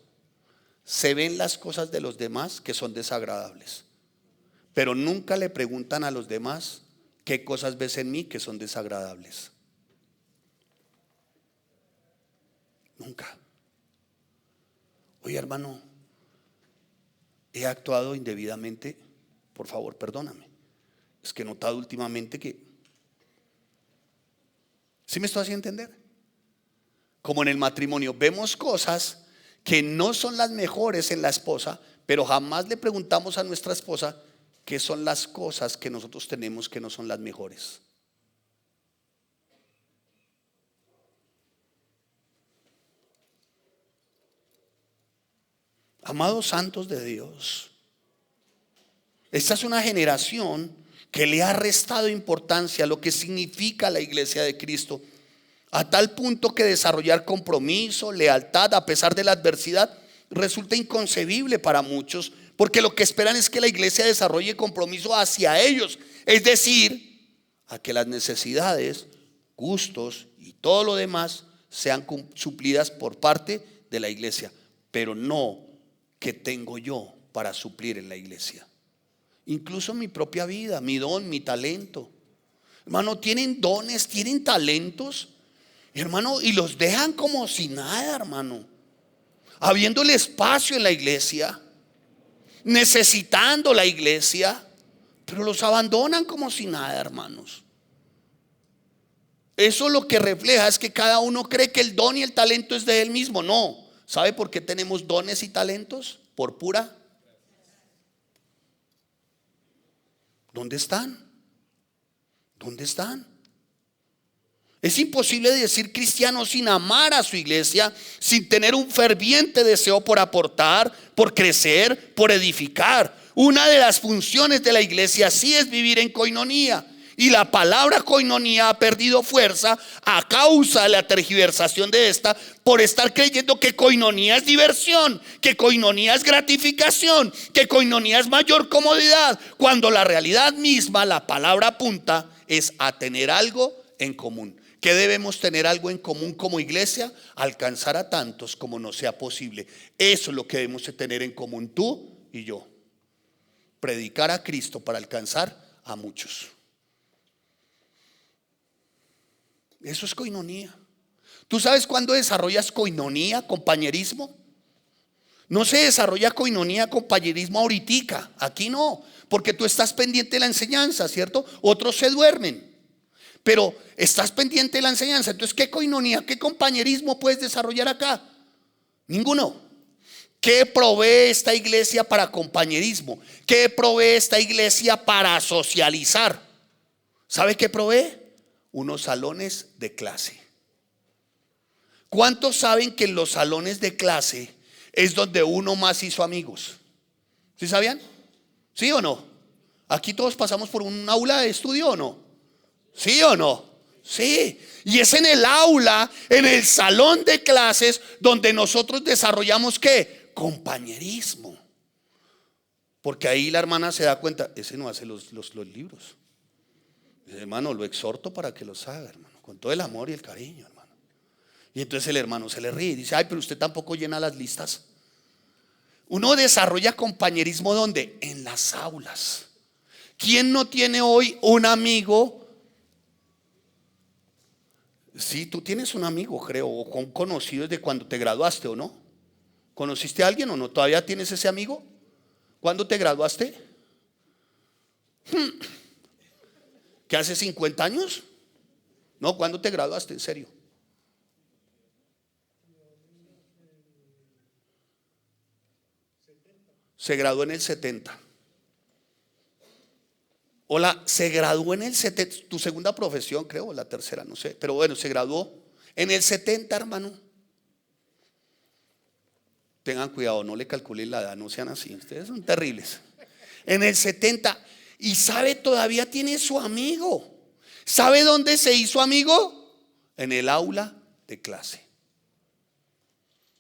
se ven las cosas de los demás que son desagradables, pero nunca le preguntan a los demás: ¿qué cosas ves en mí que son desagradables? Nunca. Oye, hermano, he actuado indebidamente, por favor, perdóname. Es que he notado últimamente que, ¿sí me estoy haciendo entender? Como en el matrimonio, vemos cosas que no son las mejores en la esposa, pero jamás le preguntamos a nuestra esposa qué son las cosas que nosotros tenemos que no son las mejores. Amados santos de Dios, esta es una generación que le ha restado importancia a lo que significa la iglesia de Cristo, a tal punto que desarrollar compromiso, lealtad a pesar de la adversidad resulta inconcebible para muchos, porque lo que esperan es que la iglesia desarrolle compromiso hacia ellos, es decir, a que las necesidades, gustos y todo lo demás sean suplidas por parte de la iglesia, pero no que tengo yo para suplir en la iglesia. Incluso mi propia vida, mi don, mi talento. Hermano, tienen dones, tienen talentos, hermano, y los dejan como si nada, hermano, habiendo el espacio en la iglesia, necesitando la iglesia, pero los abandonan como si nada, hermanos. Eso lo que refleja es que cada uno cree que el don y el talento es de él mismo. No. ¿Sabe por qué tenemos dones y talentos? Por pura. ¿Dónde están? ¿Dónde están? Es imposible decir cristiano sin amar a su iglesia, sin tener un ferviente deseo por aportar, por crecer, por edificar. Una de las funciones de la iglesia sí es vivir en coinonía. Y la palabra coinonía ha perdido fuerza a causa de la tergiversación de esta, por estar creyendo que coinonía es diversión, que coinonía es gratificación, que coinonía es mayor comodidad, cuando la realidad misma, la palabra apunta, es a tener algo en común. ¿Qué debemos tener algo en común como iglesia? Alcanzar a tantos como nos sea posible. Eso es lo que debemos tener en común tú y yo. Predicar a Cristo para alcanzar a muchos. Eso es coinonía. ¿Tú sabes cuándo desarrollas coinonía, compañerismo? No se desarrolla coinonía, compañerismo ahoritica. Aquí no, porque tú estás pendiente de la enseñanza, ¿cierto? Otros se duermen, pero estás pendiente de la enseñanza. Entonces, ¿qué coinonía, qué compañerismo puedes desarrollar acá? Ninguno. ¿Qué provee esta iglesia para compañerismo? ¿Qué provee esta iglesia para socializar? ¿Sabe qué provee? Unos salones de clase. ¿Cuántos saben que en los salones de clase es donde uno más hizo amigos? ¿Sí sabían? ¿Sí o no? Aquí todos pasamos por un aula de estudio, ¿o no? ¿Sí o no? Sí. Y es en el aula, en el salón de clases, donde nosotros desarrollamos ¿qué? Compañerismo. Porque ahí la hermana se da cuenta, ese no hace los libros. Hermano, lo exhorto para que los haga, hermano, con todo el amor y el cariño, hermano. Y entonces el hermano se le ríe y dice, ay, pero usted tampoco llena las listas. Uno desarrolla compañerismo ¿dónde? En las aulas. ¿Quién no tiene hoy un amigo? Sí, tú tienes un amigo, creo, o con conocidos de cuando te graduaste, ¿o no? ¿Conociste a alguien o no? ¿Todavía tienes ese amigo? ¿Cuándo te graduaste? ¿Qué hace 50 años? No, ¿cuándo te graduaste? En serio. Se graduó en el 70. Hola, se graduó en el 70, tu segunda profesión creo, la tercera, no sé. Pero bueno, se graduó en el 70, hermano. Tengan cuidado, no le calculen la edad, no sean así, ustedes son terribles. En el 70, y sabe, todavía tiene su amigo. ¿Sabe dónde se hizo amigo? En el aula de clase.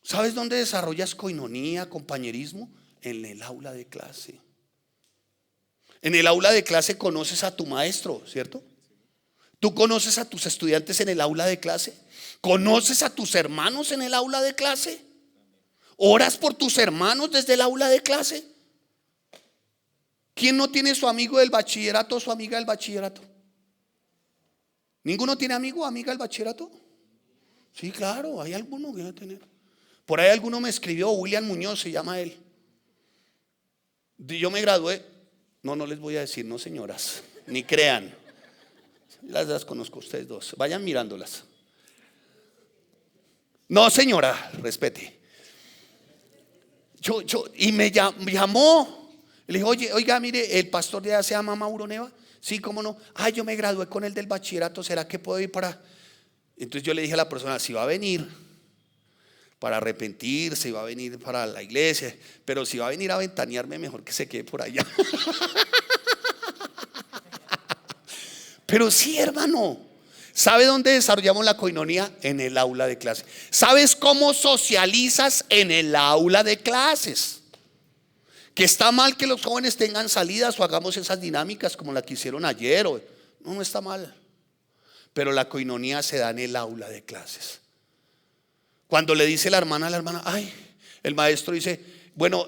¿Sabes dónde desarrollas coinonía, compañerismo? En el aula de clase. En el aula de clase conoces a tu maestro, ¿cierto? ¿Tú conoces a tus estudiantes en el aula de clase? ¿Conoces a tus hermanos en el aula de clase? ¿Oras por tus hermanos desde el aula de clase? ¿Quién no tiene su amigo del bachillerato o su amiga del bachillerato? ¿Ninguno tiene amigo o amiga del bachillerato? Sí, claro, hay alguno que debe tener. Por ahí alguno me escribió, William Muñoz se llama él. Yo me gradué. No les voy a decir, no señoras, ni crean. Las conozco ustedes dos, vayan mirándolas. No señora, respete. Y me llamó. Le dije, oiga, mire, el pastor de allá se llama Mauro Neva. Sí, cómo no. Ay, yo me gradué con el del bachillerato, ¿será que puedo ir para? Entonces yo le dije a la persona, si va a venir para arrepentirse, va a venir para la iglesia, pero si va a venir a ventanearme, mejor que se quede por allá. Pero sí, hermano, ¿sabe dónde desarrollamos la coinonía? En el aula de clases. ¿Sabes cómo socializas en el aula de clases? Que está mal que los jóvenes tengan salidas o hagamos esas dinámicas como la que hicieron ayer. No está mal. Pero la coinonía se da en el aula de clases. Cuando le dice la hermana a la hermana, ay, el maestro dice, bueno,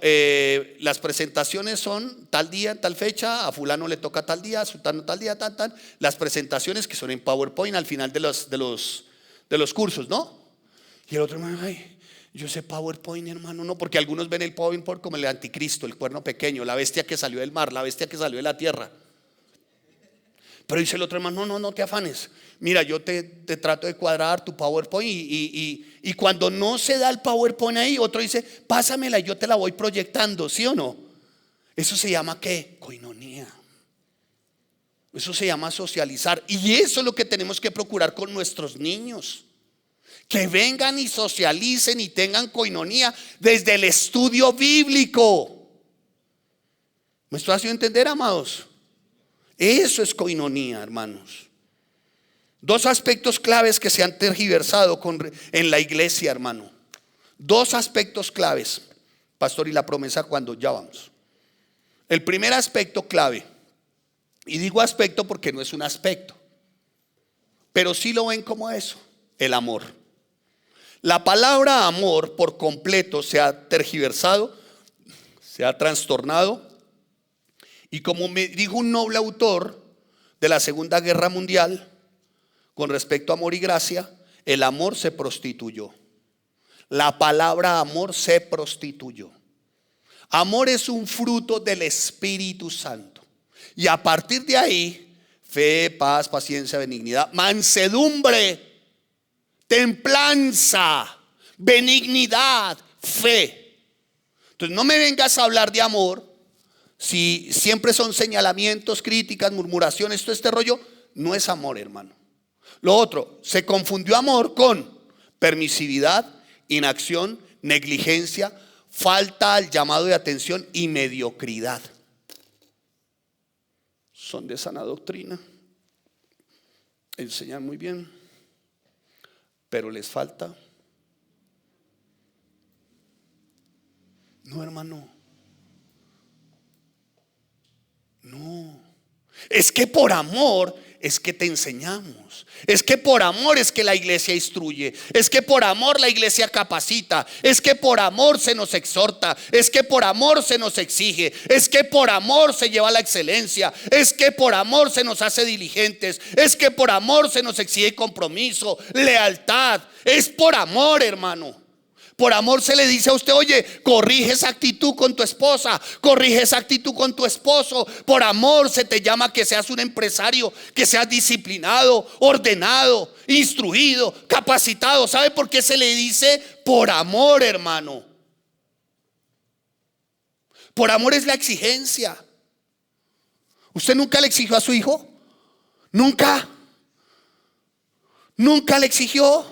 las presentaciones son tal día, tal fecha, a fulano le toca tal día, a sultano tal día, tal. Las presentaciones que son en PowerPoint al final de los cursos, ¿no? Y el otro hermano, ay, yo sé PowerPoint, hermano, no, porque algunos ven el PowerPoint como el anticristo, el cuerno pequeño, la bestia que salió del mar, la bestia que salió de la tierra. Pero dice el otro hermano, no te afanes. Mira, yo te trato de cuadrar tu PowerPoint y cuando no se da el PowerPoint ahí, otro dice, pásamela y yo te la voy proyectando, ¿sí o no? Eso se llama ¿qué? Coinonía. Eso se llama socializar. Y eso es lo que tenemos que procurar con nuestros niños. Que vengan y socialicen y tengan coinonía desde el estudio bíblico. ¿Me estoy haciendo entender, amados? Eso es coinonía, hermanos. Dos aspectos claves que se han tergiversado en la iglesia, hermano. Dos aspectos claves, pastor, y la promesa cuando ya vamos. El primer aspecto clave, y digo aspecto porque no es un aspecto, pero sí lo ven como eso, el amor. La palabra amor por completo se ha tergiversado, se ha trastornado, y como me dijo un noble autor de la Segunda Guerra Mundial, con respecto a amor y gracia, el amor se prostituyó. La palabra amor se prostituyó. Amor es un fruto del Espíritu Santo. Y a partir de ahí, fe, paz, paciencia, benignidad, mansedumbre, templanza, benignidad, fe. Entonces no me vengas a hablar de amor si siempre son señalamientos, críticas, murmuraciones, todo este rollo. No es amor, hermano. Lo otro, se confundió amor con permisividad, inacción, negligencia, falta al llamado de atención y mediocridad. Son de sana doctrina, enseñan muy bien, pero les falta. No, hermano, no. Es que por amor es que te enseñamos. Es que por amor es que la iglesia instruye. Es que por amor la iglesia capacita. Es que por amor se nos exhorta. Es que por amor se nos exige. Es que por amor se lleva a la excelencia. Es que por amor se nos hace diligentes. Es que por amor se nos exige compromiso, lealtad. Es por amor, hermano. Por amor se le dice a usted: oye, corrige esa actitud con tu esposa, corrige esa actitud con tu esposo. Por amor se te llama que seas un empresario, que seas disciplinado, ordenado, instruido, capacitado. ¿Sabe por qué se le dice por amor, hermano? Por amor es la exigencia. ¿Usted nunca le exigió a su hijo? ¿Nunca? ¿Nunca le exigió?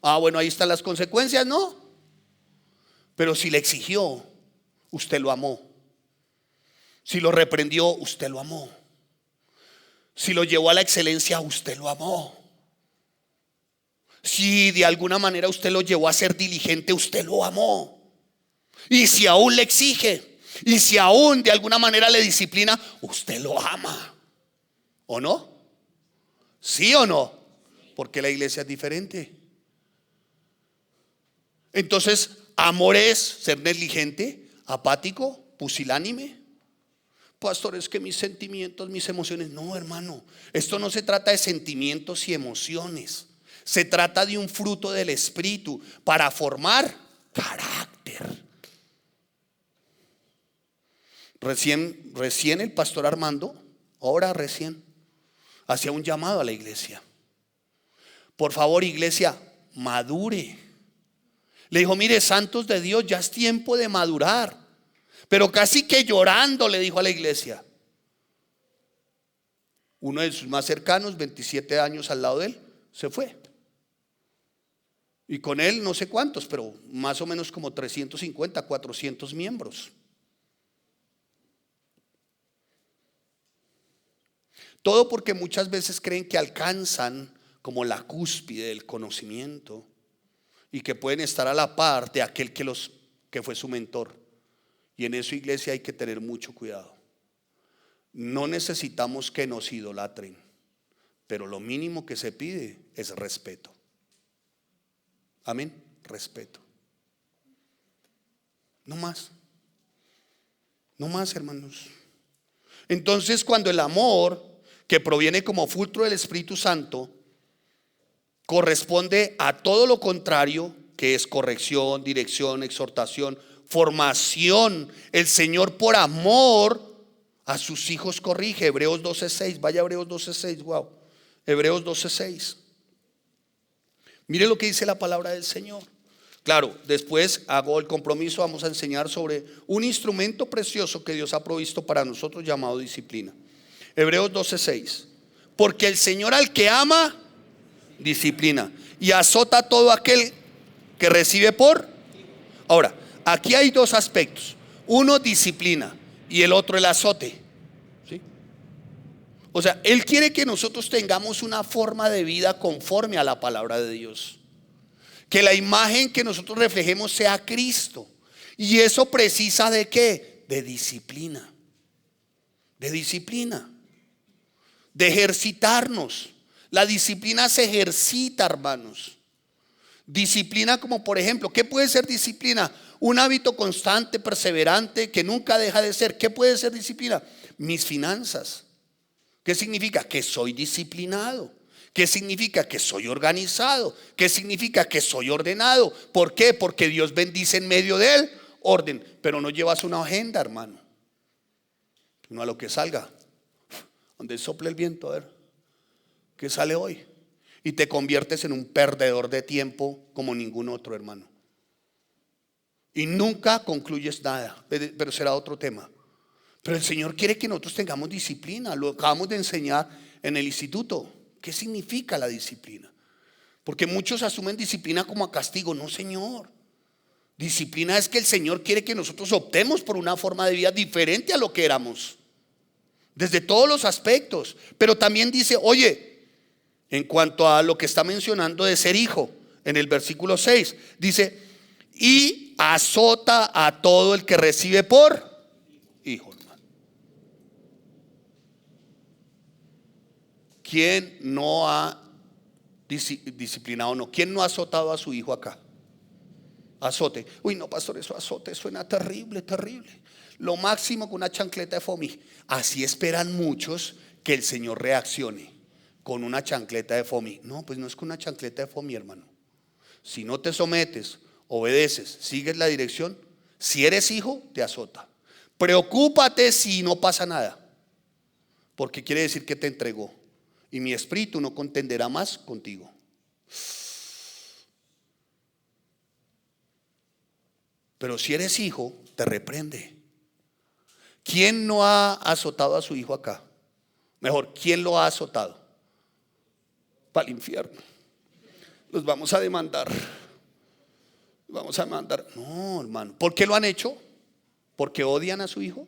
Ah, bueno, ahí están las consecuencias, ¿no? Pero si le exigió, usted lo amó. Si lo reprendió, usted lo amó. Si lo llevó a la excelencia, usted lo amó. Si de alguna manera usted lo llevó a ser diligente, usted lo amó. Y si aún le exige, y si aún de alguna manera le disciplina, usted lo ama. ¿O no? ¿Sí o no? Porque la iglesia es diferente. Entonces, amor es ser negligente, apático, pusilánime. Pastor, es que mis sentimientos, mis emociones. No, hermano, esto no se trata de sentimientos y emociones. Se trata de un fruto del Espíritu para formar carácter. Recién el pastor Armando, ahora recién, hacía un llamado a la iglesia. Por favor, iglesia, madure. Le dijo: mire, santos de Dios, ya es tiempo de madurar. Pero casi que llorando le dijo a la iglesia. Uno de sus más cercanos, 27 años al lado de él, se fue. Y con él no sé cuántos, pero más o menos como 350, 400 miembros. Todo porque muchas veces creen que alcanzan como la cúspide del conocimiento y que pueden estar a la par de aquel que fue su mentor. Y en eso, iglesia, hay que tener mucho cuidado. No necesitamos que nos idolatren, pero lo mínimo que se pide es respeto. Amén, respeto. No más. No más, hermanos. Entonces, cuando el amor, que proviene como fruto del Espíritu Santo, corresponde a todo lo contrario, que es corrección, dirección, exhortación, formación. El Señor por amor a sus hijos corrige. Hebreos 12:6, vaya a Hebreos 12:6, wow. Hebreos 12:6. Mire lo que dice la palabra del Señor. Claro, después hago el compromiso, vamos a enseñar sobre un instrumento precioso que Dios ha provisto para nosotros llamado disciplina. Hebreos 12:6. Porque el Señor al que ama, disciplina, y azota a todo aquel que recibe por. Ahora, aquí hay dos aspectos. Uno, disciplina, y el otro, el azote. ¿Sí? O sea, Él quiere que nosotros tengamos una forma de vida conforme a la palabra de Dios. Que la imagen que nosotros reflejemos sea Cristo. Y eso precisa ¿de qué? De disciplina. De disciplina. De ejercitarnos. La disciplina se ejercita, hermanos. Disciplina como por ejemplo, ¿qué puede ser disciplina? Un hábito constante, perseverante, que nunca deja de ser. ¿Qué puede ser disciplina? Mis finanzas. ¿Qué significa? Que soy disciplinado. ¿Qué significa? Que soy organizado. ¿Qué significa? Que soy ordenado. ¿Por qué? Porque Dios bendice en medio de él orden. Pero no llevas una agenda, hermano. No a lo que salga. Donde sople el viento, a ver ¿qué sale hoy? Y te conviertes en un perdedor de tiempo como ningún otro, hermano. y nunca concluyes nada, pero será otro tema. Pero el Señor quiere que nosotros tengamos disciplina. Lo acabamos de enseñar en el instituto. ¿Qué significa la disciplina? Porque muchos asumen disciplina como a castigo. No, Señor. Disciplina es que el Señor quiere que nosotros optemos por una forma de vida diferente a lo que éramos, desde todos los aspectos. Pero también dice, oye, en cuanto a lo que está mencionando de ser hijo, en el versículo 6, dice, y azota a todo el que recibe por hijo. Hermano, ¿quién no ha disciplinado? No, ¿quién no ha azotado a su hijo acá? Azote. Uy, no, pastor, eso azote suena terrible, terrible. Lo máximo con una chancleta de foamy. Así esperan muchos que el Señor reaccione con una chancleta de foamy. No, pues no es con una chancleta de foamy, hermano. Si no te sometes, obedeces, sigues la dirección, si eres hijo, te azota. Preocúpate si no pasa nada, porque quiere decir que te entregó, y mi espíritu no contenderá más contigo. Pero si eres hijo, te reprende. ¿Quién no ha azotado a su hijo acá? Mejor, ¿quién lo ha azotado? Para el infierno. Los vamos a demandar. Vamos a demandar. No, hermano. ¿Por qué lo han hecho? ¿Porque odian a su hijo?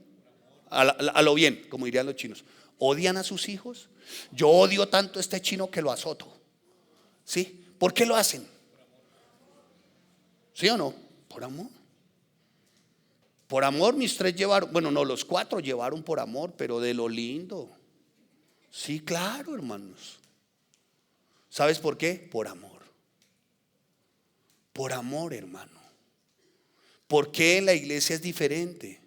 A lo bien, como dirían los chinos. ¿Odian a sus hijos? Yo odio tanto a este chino que lo azoto. ¿Sí? ¿Por qué lo hacen? ¿Sí o no? Por amor. Por amor mis tres llevaron, bueno, no, los cuatro llevaron por amor, pero de lo lindo. Sí, claro, hermanos. ¿Sabes por qué? Por amor. Por amor, hermano. ¿Por qué en la iglesia es diferente?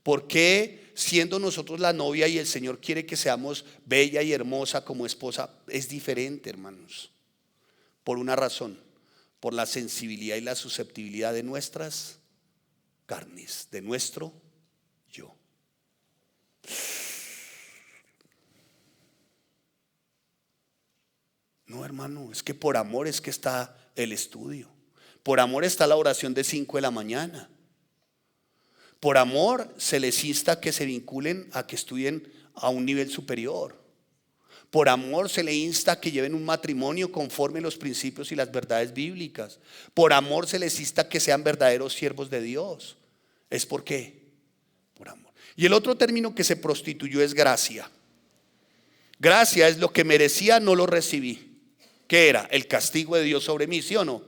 ¿Por qué siendo nosotros la novia y el Señor quiere que seamos bella y hermosa como esposa? Es diferente, hermanos. Por una razón, por la sensibilidad y la susceptibilidad de nuestras carnes, de nuestro yo. No, hermano, es que por amor es que está el estudio. Por amor está la oración de 5 de la mañana. Por amor se les insta a que se vinculen a que estudien a un nivel superior. Por amor se les insta a que lleven un matrimonio conforme a los principios y las verdades bíblicas. Por amor se les insta a que sean verdaderos siervos de Dios. ¿Es por qué? Por amor. Y el otro término que se prostituyó es gracia. Gracia es lo que merecía, no lo recibí. ¿Qué era? El castigo de Dios sobre mí, ¿sí o no?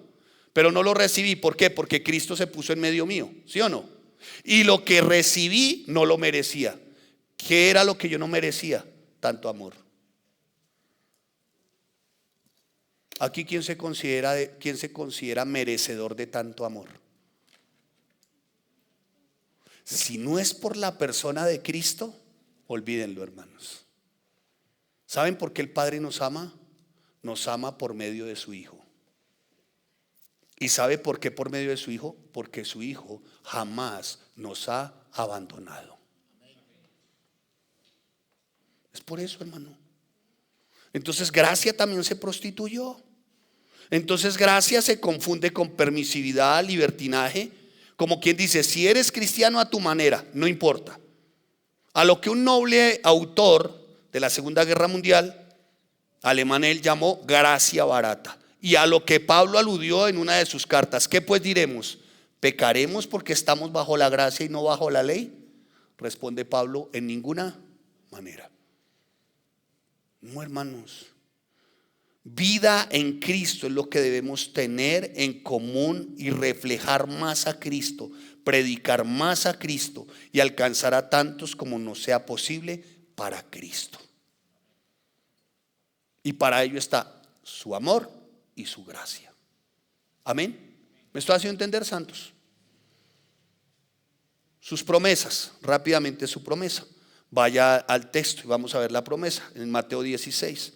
Pero no lo recibí, ¿por qué? Porque Cristo se puso en medio mío, ¿sí o no? Y lo que recibí no lo merecía. ¿Qué era lo que yo no merecía? Tanto amor. Aquí, ¿quién se considera merecedor de tanto amor? Si no es por la persona de Cristo, olvídenlo, hermanos. ¿Saben por qué el Padre nos ama? Nos ama por medio de su Hijo. ¿Y sabe por qué por medio de su Hijo? Porque su Hijo jamás nos ha abandonado. Es por eso, hermano. Entonces gracia también se prostituyó. Entonces gracia se confunde con permisividad, libertinaje. Como quien dice, si eres cristiano a tu manera, no importa. A lo que un noble autor de la Segunda Guerra Mundial alemán él llamó gracia barata. Y a lo que Pablo aludió en una de sus cartas, ¿qué pues diremos? ¿Pecaremos porque estamos bajo la gracia y no bajo la ley? Responde Pablo, en ninguna manera. No, hermanos. Vida en Cristo es lo que debemos tener en común y reflejar más a Cristo, predicar más a Cristo y alcanzar a tantos como nos sea posible para Cristo. Y para ello está su amor y su gracia. Amén. ¿Me estoy haciendo entender, santos? Sus promesas, rápidamente su promesa. Vaya al texto y vamos a ver la promesa en Mateo 16.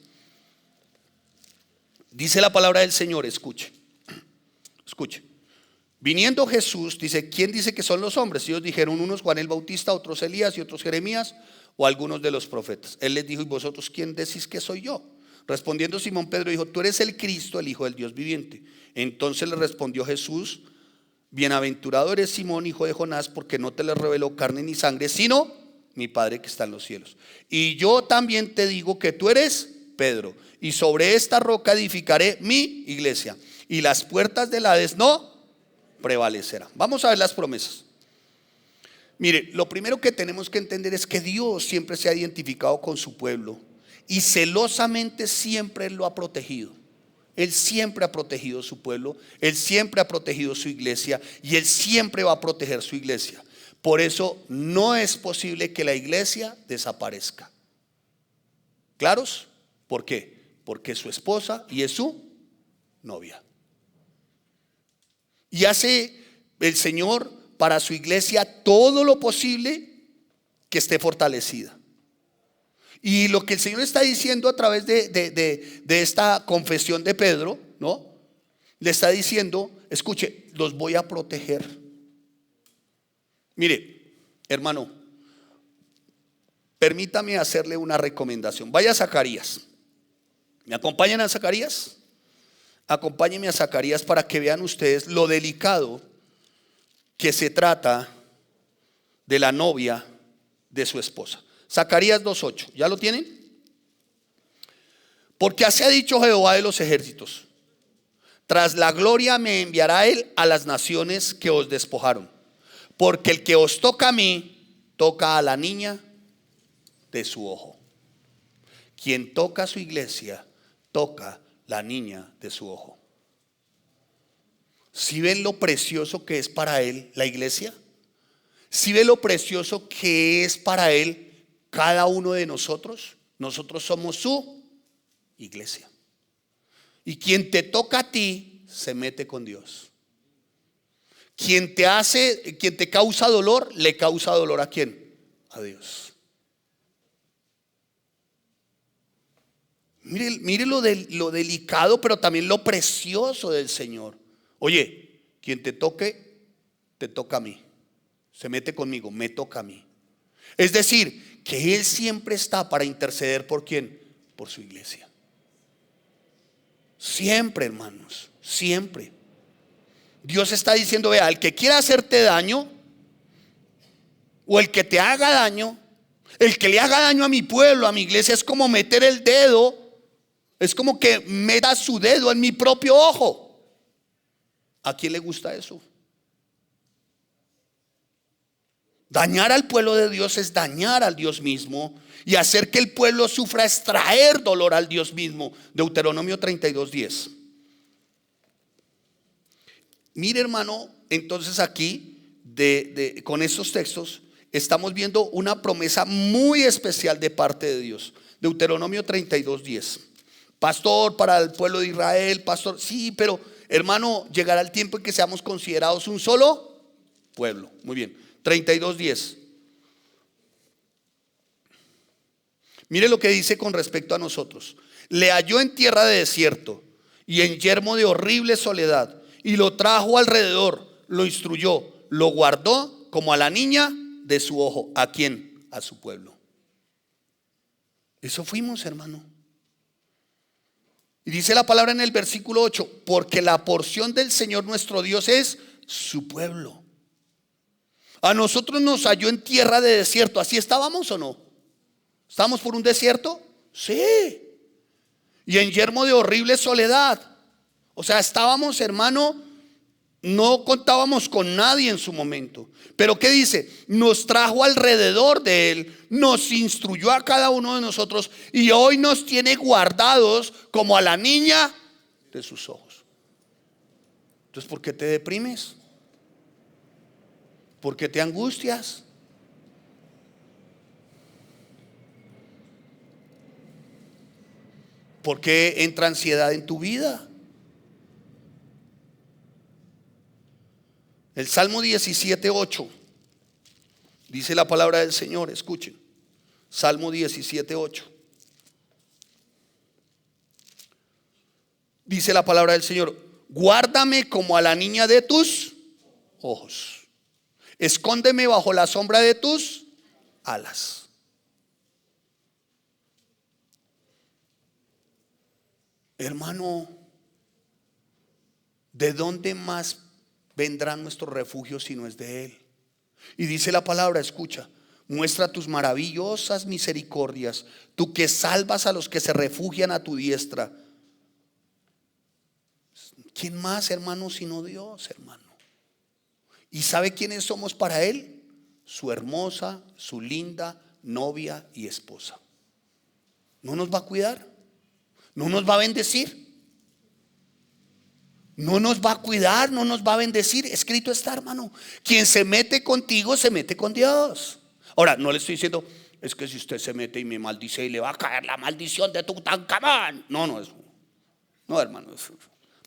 Dice la palabra del Señor, escuche. Viniendo Jesús, dice, ¿quién dice que son los hombres? Ellos dijeron, unos Juan el Bautista, otros Elías y otros Jeremías o algunos de los profetas. Él les dijo, ¿y vosotros quién decís que soy yo? Respondiendo Simón Pedro dijo, tú eres el Cristo, el Hijo del Dios viviente. Entonces le respondió Jesús, Bienaventurado eres Simón, hijo de Jonás, porque no te le reveló carne ni sangre, sino mi Padre que está en los cielos. Y yo también te digo que tú eres Pedro, y sobre esta roca edificaré mi iglesia, y las puertas del Hades no prevalecerán. Vamos a ver las promesas. Mire, lo primero que tenemos que entender es que Dios siempre se ha identificado con su pueblo y celosamente siempre lo ha protegido. Él siempre ha protegido su pueblo, Él siempre ha protegido su iglesia y Él siempre va a proteger su iglesia. Por eso no es posible que la iglesia desaparezca. ¿Claros? ¿Por qué? Porque es su esposa y es su novia. Y hace el Señor para su iglesia todo lo posible que esté fortalecida. Y lo que el Señor está diciendo a través de esta confesión de Pedro, ¿no? Le está diciendo, escuche, los voy a proteger. Mire, hermano, permítame hacerle una recomendación. Vaya a Zacarías. ¿Me acompañan a Zacarías? Acompáñenme a Zacarías para que vean ustedes lo delicado que se trata de la novia de su esposa. Zacarías 2:8, ¿ya lo tienen? Porque así ha dicho Jehová de los ejércitos: tras la gloria me enviará él a las naciones que os despojaron, porque el que os toca a mí, toca a la niña de su ojo. Quien toca a su iglesia, toca la niña de su ojo. ¿Sí ven lo precioso que es para él la iglesia? ¿Sí ven lo precioso que es para él cada uno de nosotros? Nosotros somos su iglesia. Y quien te toca a ti se mete con Dios. Quien te causa dolor, le causa dolor ¿a quién? A Dios. Mire lo delicado, pero también lo precioso del Señor. Oye, quien te toque, te toca a mí. Se mete conmigo, me toca a mí. Es decir, que Él siempre está para interceder ¿por quién? Por su iglesia. Siempre, hermanos, siempre. Dios está diciendo, vea, el que quiera hacerte daño, o el que te haga daño, el que le haga daño a mi pueblo, a mi iglesia, es como meter el dedo, es como que meta su dedo en mi propio ojo. ¿A quién le gusta eso? Dañar al pueblo de Dios es dañar al Dios mismo, y hacer que el pueblo sufra es traer dolor al Dios mismo. Deuteronomio 32:10. Mire, hermano, entonces aquí con estos textos estamos viendo una promesa muy especial de parte de Dios. Deuteronomio 32:10. Pastor para el pueblo de Israel, pastor, sí, pero hermano, llegará el tiempo en que seamos considerados un solo pueblo. Muy bien. 32:10. Mire lo que dice con respecto a nosotros. Le halló en tierra de desierto y en yermo de horrible soledad, y lo trajo alrededor, lo instruyó, lo guardó como a la niña de su ojo. ¿A quién? A su pueblo. Eso fuimos, hermano. Y dice la palabra en el versículo 8: porque la porción del Señor nuestro Dios es su pueblo. A nosotros nos halló en tierra de desierto. ¿Así estábamos o no? ¿Estábamos por un desierto? Sí. Y en yermo de horrible soledad. O sea, estábamos, hermano, no contábamos con nadie en su momento. Pero ¿qué dice? Nos trajo alrededor de él, nos instruyó a cada uno de nosotros, y hoy nos tiene guardados como a la niña de sus ojos. Entonces, ¿por qué te deprimes? ¿Por qué te angustias? ¿Por qué entra ansiedad en tu vida? El Salmo 17:8 dice la palabra del Señor, escuchen. Salmo 17:8. Dice la palabra del Señor: guárdame como a la niña de tus ojos. Escóndeme bajo la sombra de tus alas. Hermano, ¿de dónde más vendrá nuestro refugio si no es de Él? Y dice la palabra, escucha: muestra tus maravillosas misericordias, tú que salvas a los que se refugian a tu diestra. ¿Quién más, hermano, sino Dios, hermano? ¿Y sabe quiénes somos para Él? Su hermosa, su linda novia y esposa. ¿No nos va a cuidar? ¿No nos va a bendecir? ¿No nos va a cuidar? ¿No nos va a bendecir? Escrito está, hermano: quien se mete contigo se mete con Dios. Ahora, no le estoy diciendo, es que si usted se mete y me maldice y le va a caer la maldición de Tutankamón. No, eso. No, hermano, eso.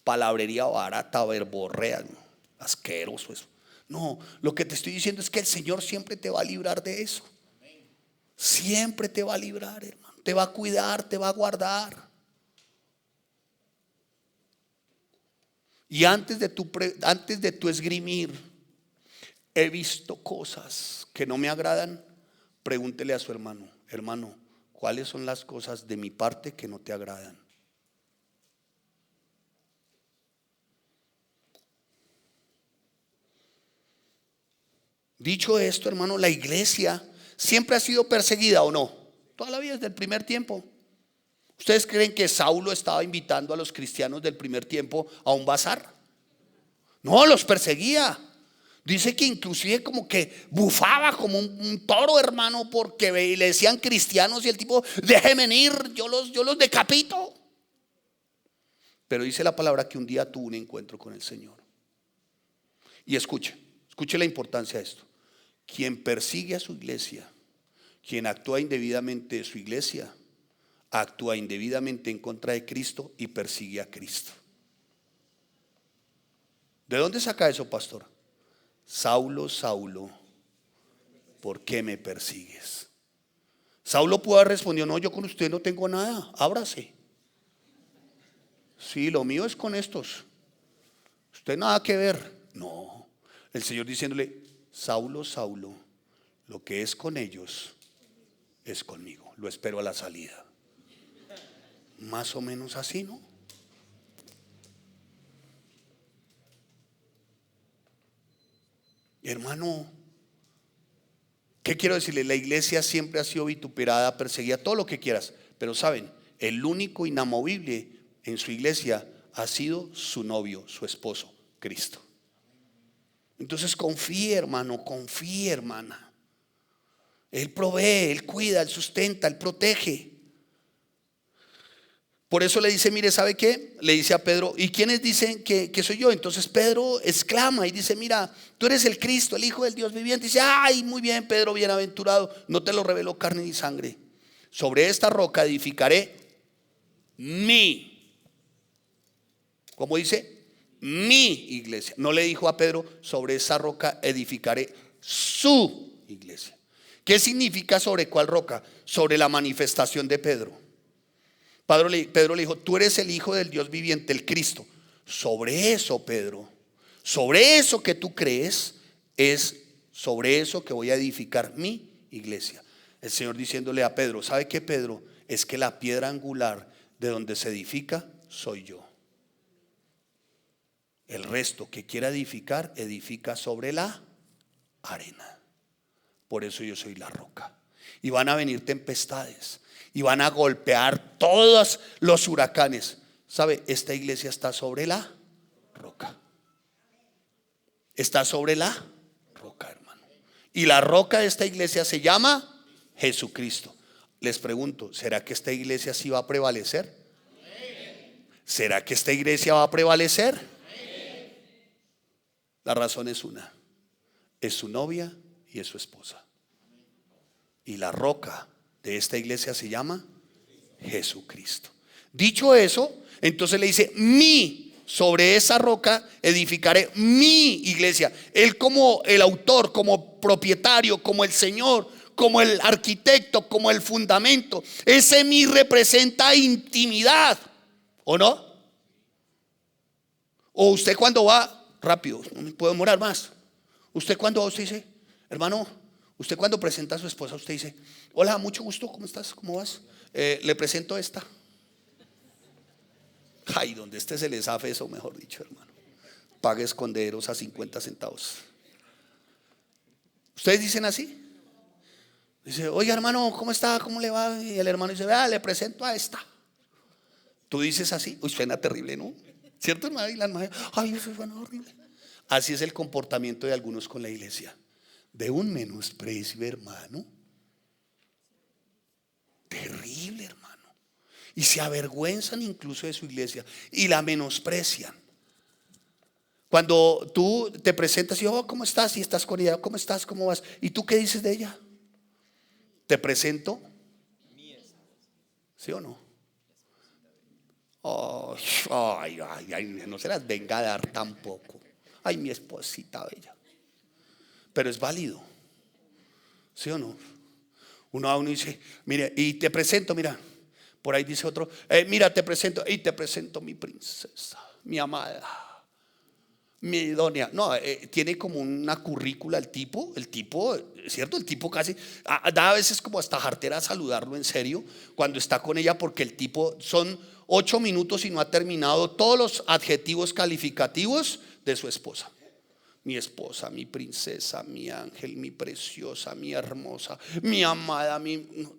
Palabrería barata, verborrea, ¿no? Asqueroso eso. No, lo que te estoy diciendo es que el Señor siempre te va a librar de eso. Siempre te va a librar, hermano. Te va a cuidar, te va a guardar. Y antes de tu esgrimir, he visto cosas que no me agradan. Pregúntele a su hermano: hermano, ¿cuáles son las cosas de mi parte que no te agradan? Dicho esto, hermano, la iglesia siempre ha sido perseguida, ¿o no? Toda la vida, desde el primer tiempo. ¿Ustedes creen que Saulo estaba invitando a los cristianos del primer tiempo a un bazar? No, los perseguía. Dice que inclusive como que bufaba como un toro, hermano, porque le decían cristianos y el tipo: déjenme ir, yo los decapito. Pero dice la palabra que un día tuvo un encuentro con el Señor. Y escuche la importancia de esto: quien persigue a su iglesia, quien actúa indebidamente de su iglesia, actúa indebidamente en contra de Cristo y persigue a Cristo. ¿De dónde saca eso, pastor? Saulo, Saulo, ¿por qué me persigues? Saulo pudo haber respondido: no, yo con usted no tengo nada, ábrase. Sí, lo mío es con estos, usted nada que ver. No, el Señor diciéndole: Saulo, Saulo, lo que es con ellos es conmigo, lo espero a la salida. Más o menos así, ¿no? Hermano, ¿qué quiero decirle? La iglesia siempre ha sido vituperada, perseguida, todo lo que quieras. Pero saben, el único inamovible en su iglesia ha sido su novio, su esposo, Cristo. Entonces confíe, hermano, confíe, hermana. Él provee, Él cuida, Él sustenta, Él protege. Por eso le dice: mire, ¿sabe qué? Le dice a Pedro: ¿y quiénes dicen que soy yo? Entonces Pedro exclama y dice: mira, tú eres el Cristo, el Hijo del Dios viviente. Y dice: ay, muy bien, Pedro, bienaventurado, no te lo reveló carne ni sangre. Sobre esta roca edificaré ¿cómo dice? Mi iglesia. No le dijo a Pedro: sobre esa roca edificaré su iglesia. ¿Qué significa sobre cuál roca? Sobre la manifestación de Pedro. Pedro le dijo: tú eres el Hijo del Dios viviente, el Cristo. Sobre eso, Pedro, sobre eso que tú crees, es sobre eso que voy a edificar mi iglesia. El Señor diciéndole a Pedro: ¿sabe qué, Pedro? Es que la piedra angular de donde se edifica soy yo. El resto que quiera edificar, edifica sobre la arena. Por eso yo soy la roca. Y van a venir tempestades y van a golpear todos los huracanes. ¿Sabe? Esta iglesia está sobre la roca. Está sobre la roca, hermano. Y la roca de esta iglesia se llama Jesucristo. Les pregunto: ¿será que esta iglesia sí va a prevalecer? ¿Será que esta iglesia va a prevalecer? La razón es una: es su novia y es su esposa. Y la roca de esta iglesia se llama Jesucristo. Dicho eso, entonces le dice: sobre esa roca edificaré mi iglesia. Él, como el autor, como propietario, como el Señor, como el arquitecto, como el fundamento. Ese mi representa intimidad, ¿o no? O usted cuando va, rápido, no me puedo demorar más. Usted cuando va, usted dice: hermano, usted cuando presenta a su esposa, usted dice: hola, mucho gusto, ¿cómo estás? ¿Cómo vas? Le presento esta. Ay, donde se le zafe eso, mejor dicho, hermano. pague esconderos a 50 centavos. ¿Ustedes dicen así? Dice, oye hermano, ¿cómo está? ¿Cómo le va? Y el hermano dice, vea, le presento a esta. Tú dices así, uy, suena terrible, ¿no? ¿Cierto, hermano? Y las mujeres, ay, eso suena horrible. Así es el comportamiento de algunos con la iglesia. De un menosprecio, hermano. Terrible, hermano. Y se avergüenzan incluso de su iglesia y la menosprecian. Cuando tú te presentas y oh, ¿cómo estás? Y estás con ella, ¿cómo estás? ¿Cómo vas? ¿Y tú qué dices de ella? ¿Te presento? ¿Sí o no? Ay, ay, ay, no se las venga a dar tampoco. Ay, mi esposita bella. Pero es válido. ¿Sí o no? Uno a uno dice, mire, y te presento, mira. Por ahí dice otro, mira, te presento, y te presento mi princesa, mi amada, mi idónea. No, tiene como una currícula el tipo, ¿cierto? El tipo casi da a veces como hasta jartera saludarlo en serio cuando está con ella, porque el tipo son 8 minutos y no ha terminado todos los adjetivos calificativos de su esposa. Mi esposa, mi princesa, mi ángel, mi preciosa, mi hermosa, mi amada, no.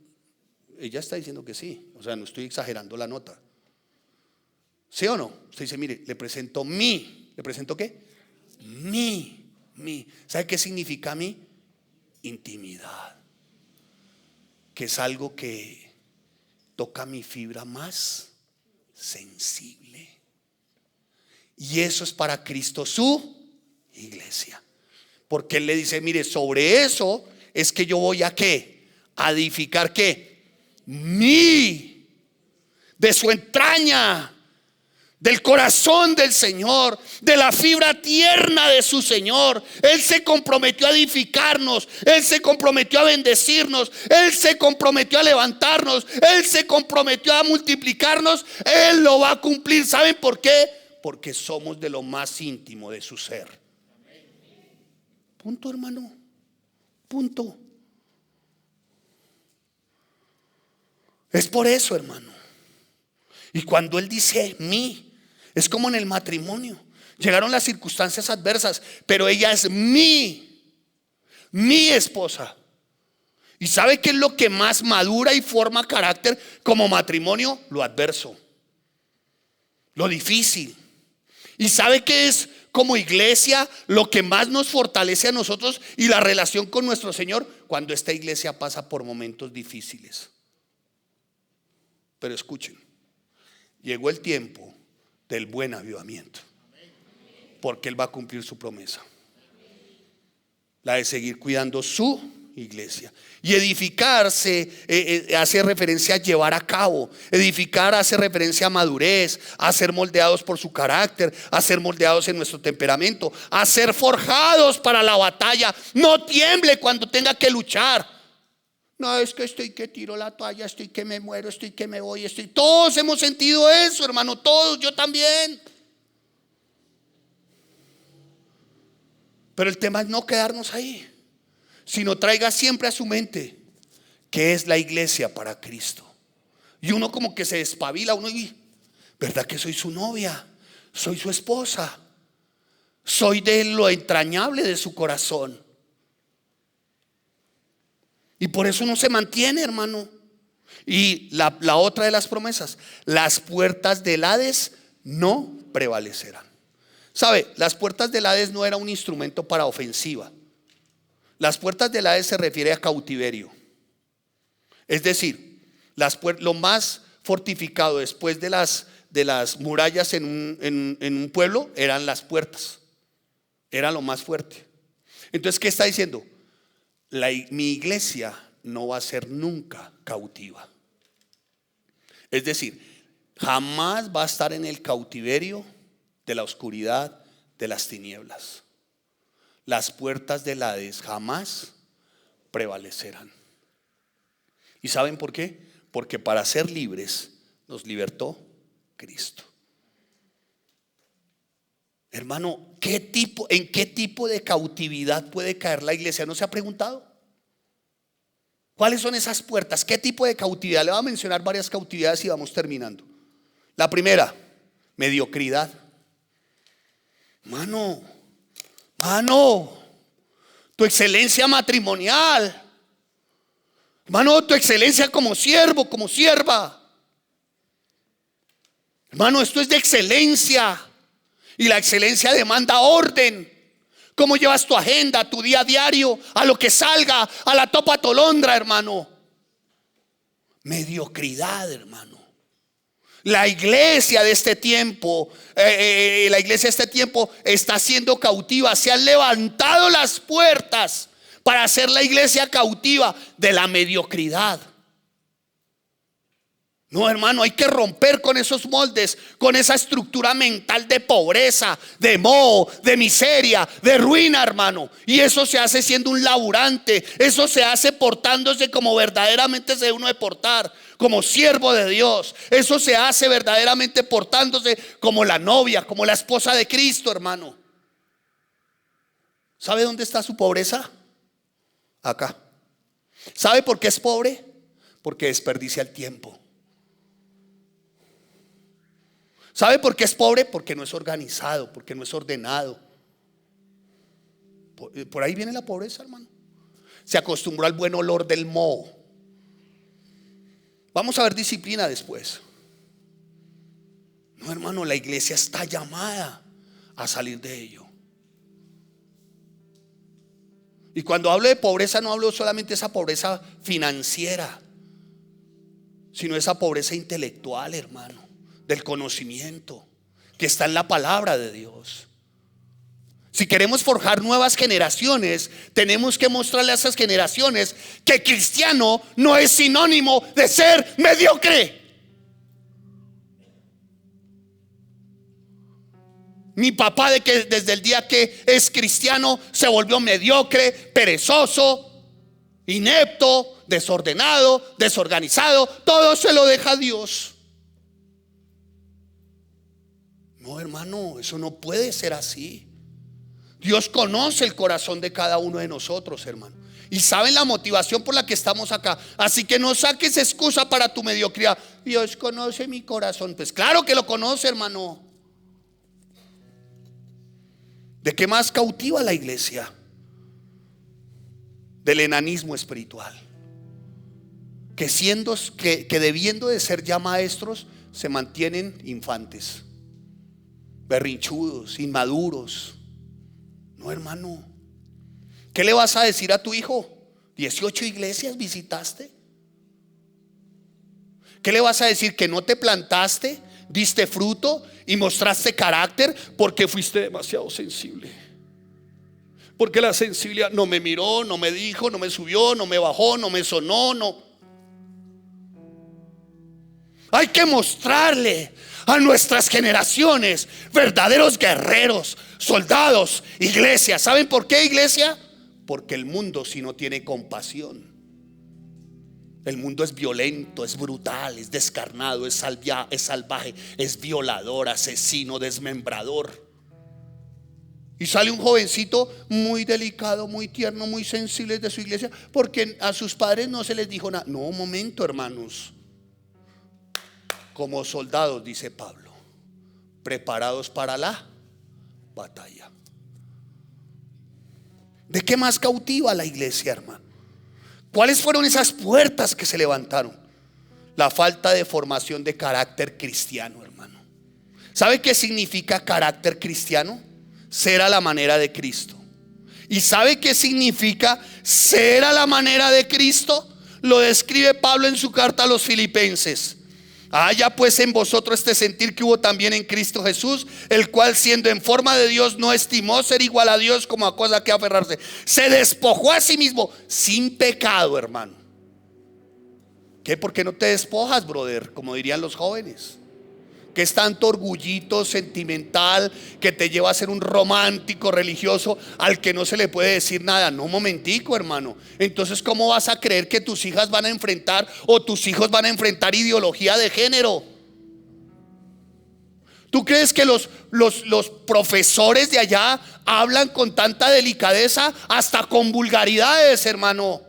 Ella está diciendo que sí, o sea, no estoy exagerando la nota. ¿Sí o no? Usted dice, mire, le presento ¿le presento qué? Mi. ¿Sabe qué significa mi? Intimidad. Que es algo que toca mi fibra más sensible. Y eso es para Cristo su iglesia. Porque Él le dice, mire, sobre eso es que yo voy a ¿qué? A edificar ¿qué? De su entraña, del corazón del Señor, de la fibra tierna de su Señor. Él se comprometió a edificarnos, Él se comprometió a bendecirnos, Él se comprometió a levantarnos, Él se comprometió a multiplicarnos. Él lo va a cumplir. ¿Saben por qué? Porque somos de lo más íntimo de su ser. Punto, hermano. Punto. Es por eso, hermano. Y cuando Él dice es como en el matrimonio. Llegaron las circunstancias adversas, pero ella es mi esposa. ¿Y sabe qué es lo que más madura y forma carácter como matrimonio? Lo adverso, lo difícil. ¿Y sabe qué es como iglesia lo que más nos fortalece a nosotros y la relación con nuestro Señor? Cuando esta iglesia pasa por momentos difíciles. Pero escuchen, llegó el tiempo del buen avivamiento, porque Él va a cumplir su promesa, la de seguir cuidando su iglesia. Y edificarse hace referencia a llevar a cabo. Edificar hace referencia a madurez, a ser moldeados por su carácter, a ser moldeados en nuestro temperamento, a ser forjados para la batalla. No tiemble cuando tenga que luchar. No, es que estoy que tiro la toalla, estoy que me muero, estoy que me voy, Todos hemos sentido eso, hermano, todos, yo también. Pero el tema es no quedarnos ahí, sino traiga siempre a su mente que es la iglesia para Cristo. Y uno como que se despabila, ¿verdad que soy su novia? Soy su esposa. Soy de lo entrañable de su corazón. Y por eso no se mantiene, hermano. Y la otra de las promesas, las puertas del Hades no prevalecerán. ¿Sabe? Las puertas del Hades no era un instrumento para ofensiva. Las puertas del Hades se refiere a cautiverio. Es decir, lo más fortificado después de las murallas en un pueblo eran las puertas. Era lo más fuerte. Entonces, ¿qué está diciendo? Mi iglesia no va a ser nunca cautiva. Es decir, jamás va a estar en el cautiverio de la oscuridad, de las tinieblas. Las puertas del Hades jamás prevalecerán. ¿Y saben por qué? Porque para ser libres nos libertó Cristo. Hermano, ¿en qué tipo de cautividad puede caer la iglesia? ¿No se ha preguntado? ¿Cuáles son esas puertas? ¿Qué tipo de cautividad? Le voy a mencionar varias cautividades y vamos terminando. La primera, mediocridad. Mano, tu excelencia matrimonial, hermano, tu excelencia como siervo, como sierva. Hermano, esto es de excelencia. Y la excelencia demanda orden. ¿Cómo llevas tu agenda, tu día a diario, a lo que salga, a la topa tolondra, hermano? Mediocridad, hermano. La iglesia de este tiempo, está siendo cautiva. Se han levantado las puertas para hacer la iglesia cautiva de la mediocridad. No, hermano, hay que romper con esos moldes, con esa estructura mental de pobreza, de moho, de miseria, de ruina, hermano. Y eso se hace siendo un laburante. Eso se hace portándose como verdaderamente se debe uno de portar, como siervo de Dios. Eso se hace verdaderamente portándose como la novia, como la esposa de Cristo, hermano. ¿Sabe dónde está su pobreza? Acá. ¿Sabe por qué es pobre? Porque desperdicia el tiempo. ¿Sabe por qué es pobre? Porque no es organizado, porque no es ordenado. Por ahí viene la pobreza, hermano. Se acostumbró al buen olor del moho. Vamos a ver disciplina después. No, hermano, la iglesia está llamada a salir de ello. Y cuando hablo de pobreza, no hablo solamente de esa pobreza financiera, sino esa pobreza intelectual, hermano, del conocimiento que está en la palabra de Dios. Si queremos forjar nuevas generaciones, tenemos que mostrarle a esas generaciones que cristiano no es sinónimo de ser mediocre. Mi papá, de que desde el día que es cristiano se volvió mediocre, perezoso, inepto, desordenado, desorganizado. Todo se lo deja a Dios. No, hermano, eso no puede ser así. Dios conoce el corazón de cada uno de nosotros, hermano, y saben la motivación por la que estamos acá. Así que no saques excusa para tu mediocridad. Dios conoce mi corazón. Pues claro que lo conoce, hermano. ¿De qué más cautiva la iglesia? Del enanismo espiritual. Que debiendo de ser ya maestros, se mantienen infantes, berrinchudos, inmaduros. No, hermano. ¿Qué le vas a decir a tu hijo? 18 iglesias visitaste. ¿Qué le vas a decir? Que no te plantaste, diste fruto y mostraste carácter porque fuiste demasiado sensible. Porque la sensibilidad no me miró, no me dijo, no me subió, no me bajó, no me sonó, no. Hay que mostrarle a nuestras generaciones verdaderos guerreros, soldados, iglesia. ¿Saben por qué, iglesia? Porque el mundo, si no tiene compasión, el mundo es violento, es brutal, es descarnado, es salvaje, es violador, asesino, desmembrador. Y sale un jovencito muy delicado, muy tierno, muy sensible de su iglesia, porque a sus padres no se les dijo nada. No, un momento, hermanos. Como soldados, dice Pablo, preparados para la batalla. ¿De qué más cautiva la iglesia, hermano? ¿Cuáles fueron esas puertas que se levantaron? La falta de formación de carácter cristiano, hermano. ¿Sabe qué significa carácter cristiano? Ser a la manera de Cristo. ¿Y sabe qué significa ser a la manera de Cristo? Lo describe Pablo en su carta a los Filipenses. Haya pues en vosotros este sentir que hubo también en Cristo Jesús, el cual siendo en forma de Dios no estimó ser igual a Dios como a cosa que aferrarse. Se despojó a sí mismo sin pecado, hermano. ¿Qué? ¿Por qué no te despojas, brother? Como dirían los jóvenes. ¿Qué es tanto orgullito sentimental que te lleva a ser un romántico religioso al que no se le puede decir nada? No, un momentico, hermano. Entonces, ¿cómo vas a creer que tus hijas van a enfrentar o tus hijos van a enfrentar ideología de género? ¿Tú crees que los profesores de allá hablan con tanta delicadeza, hasta con vulgaridades, hermano?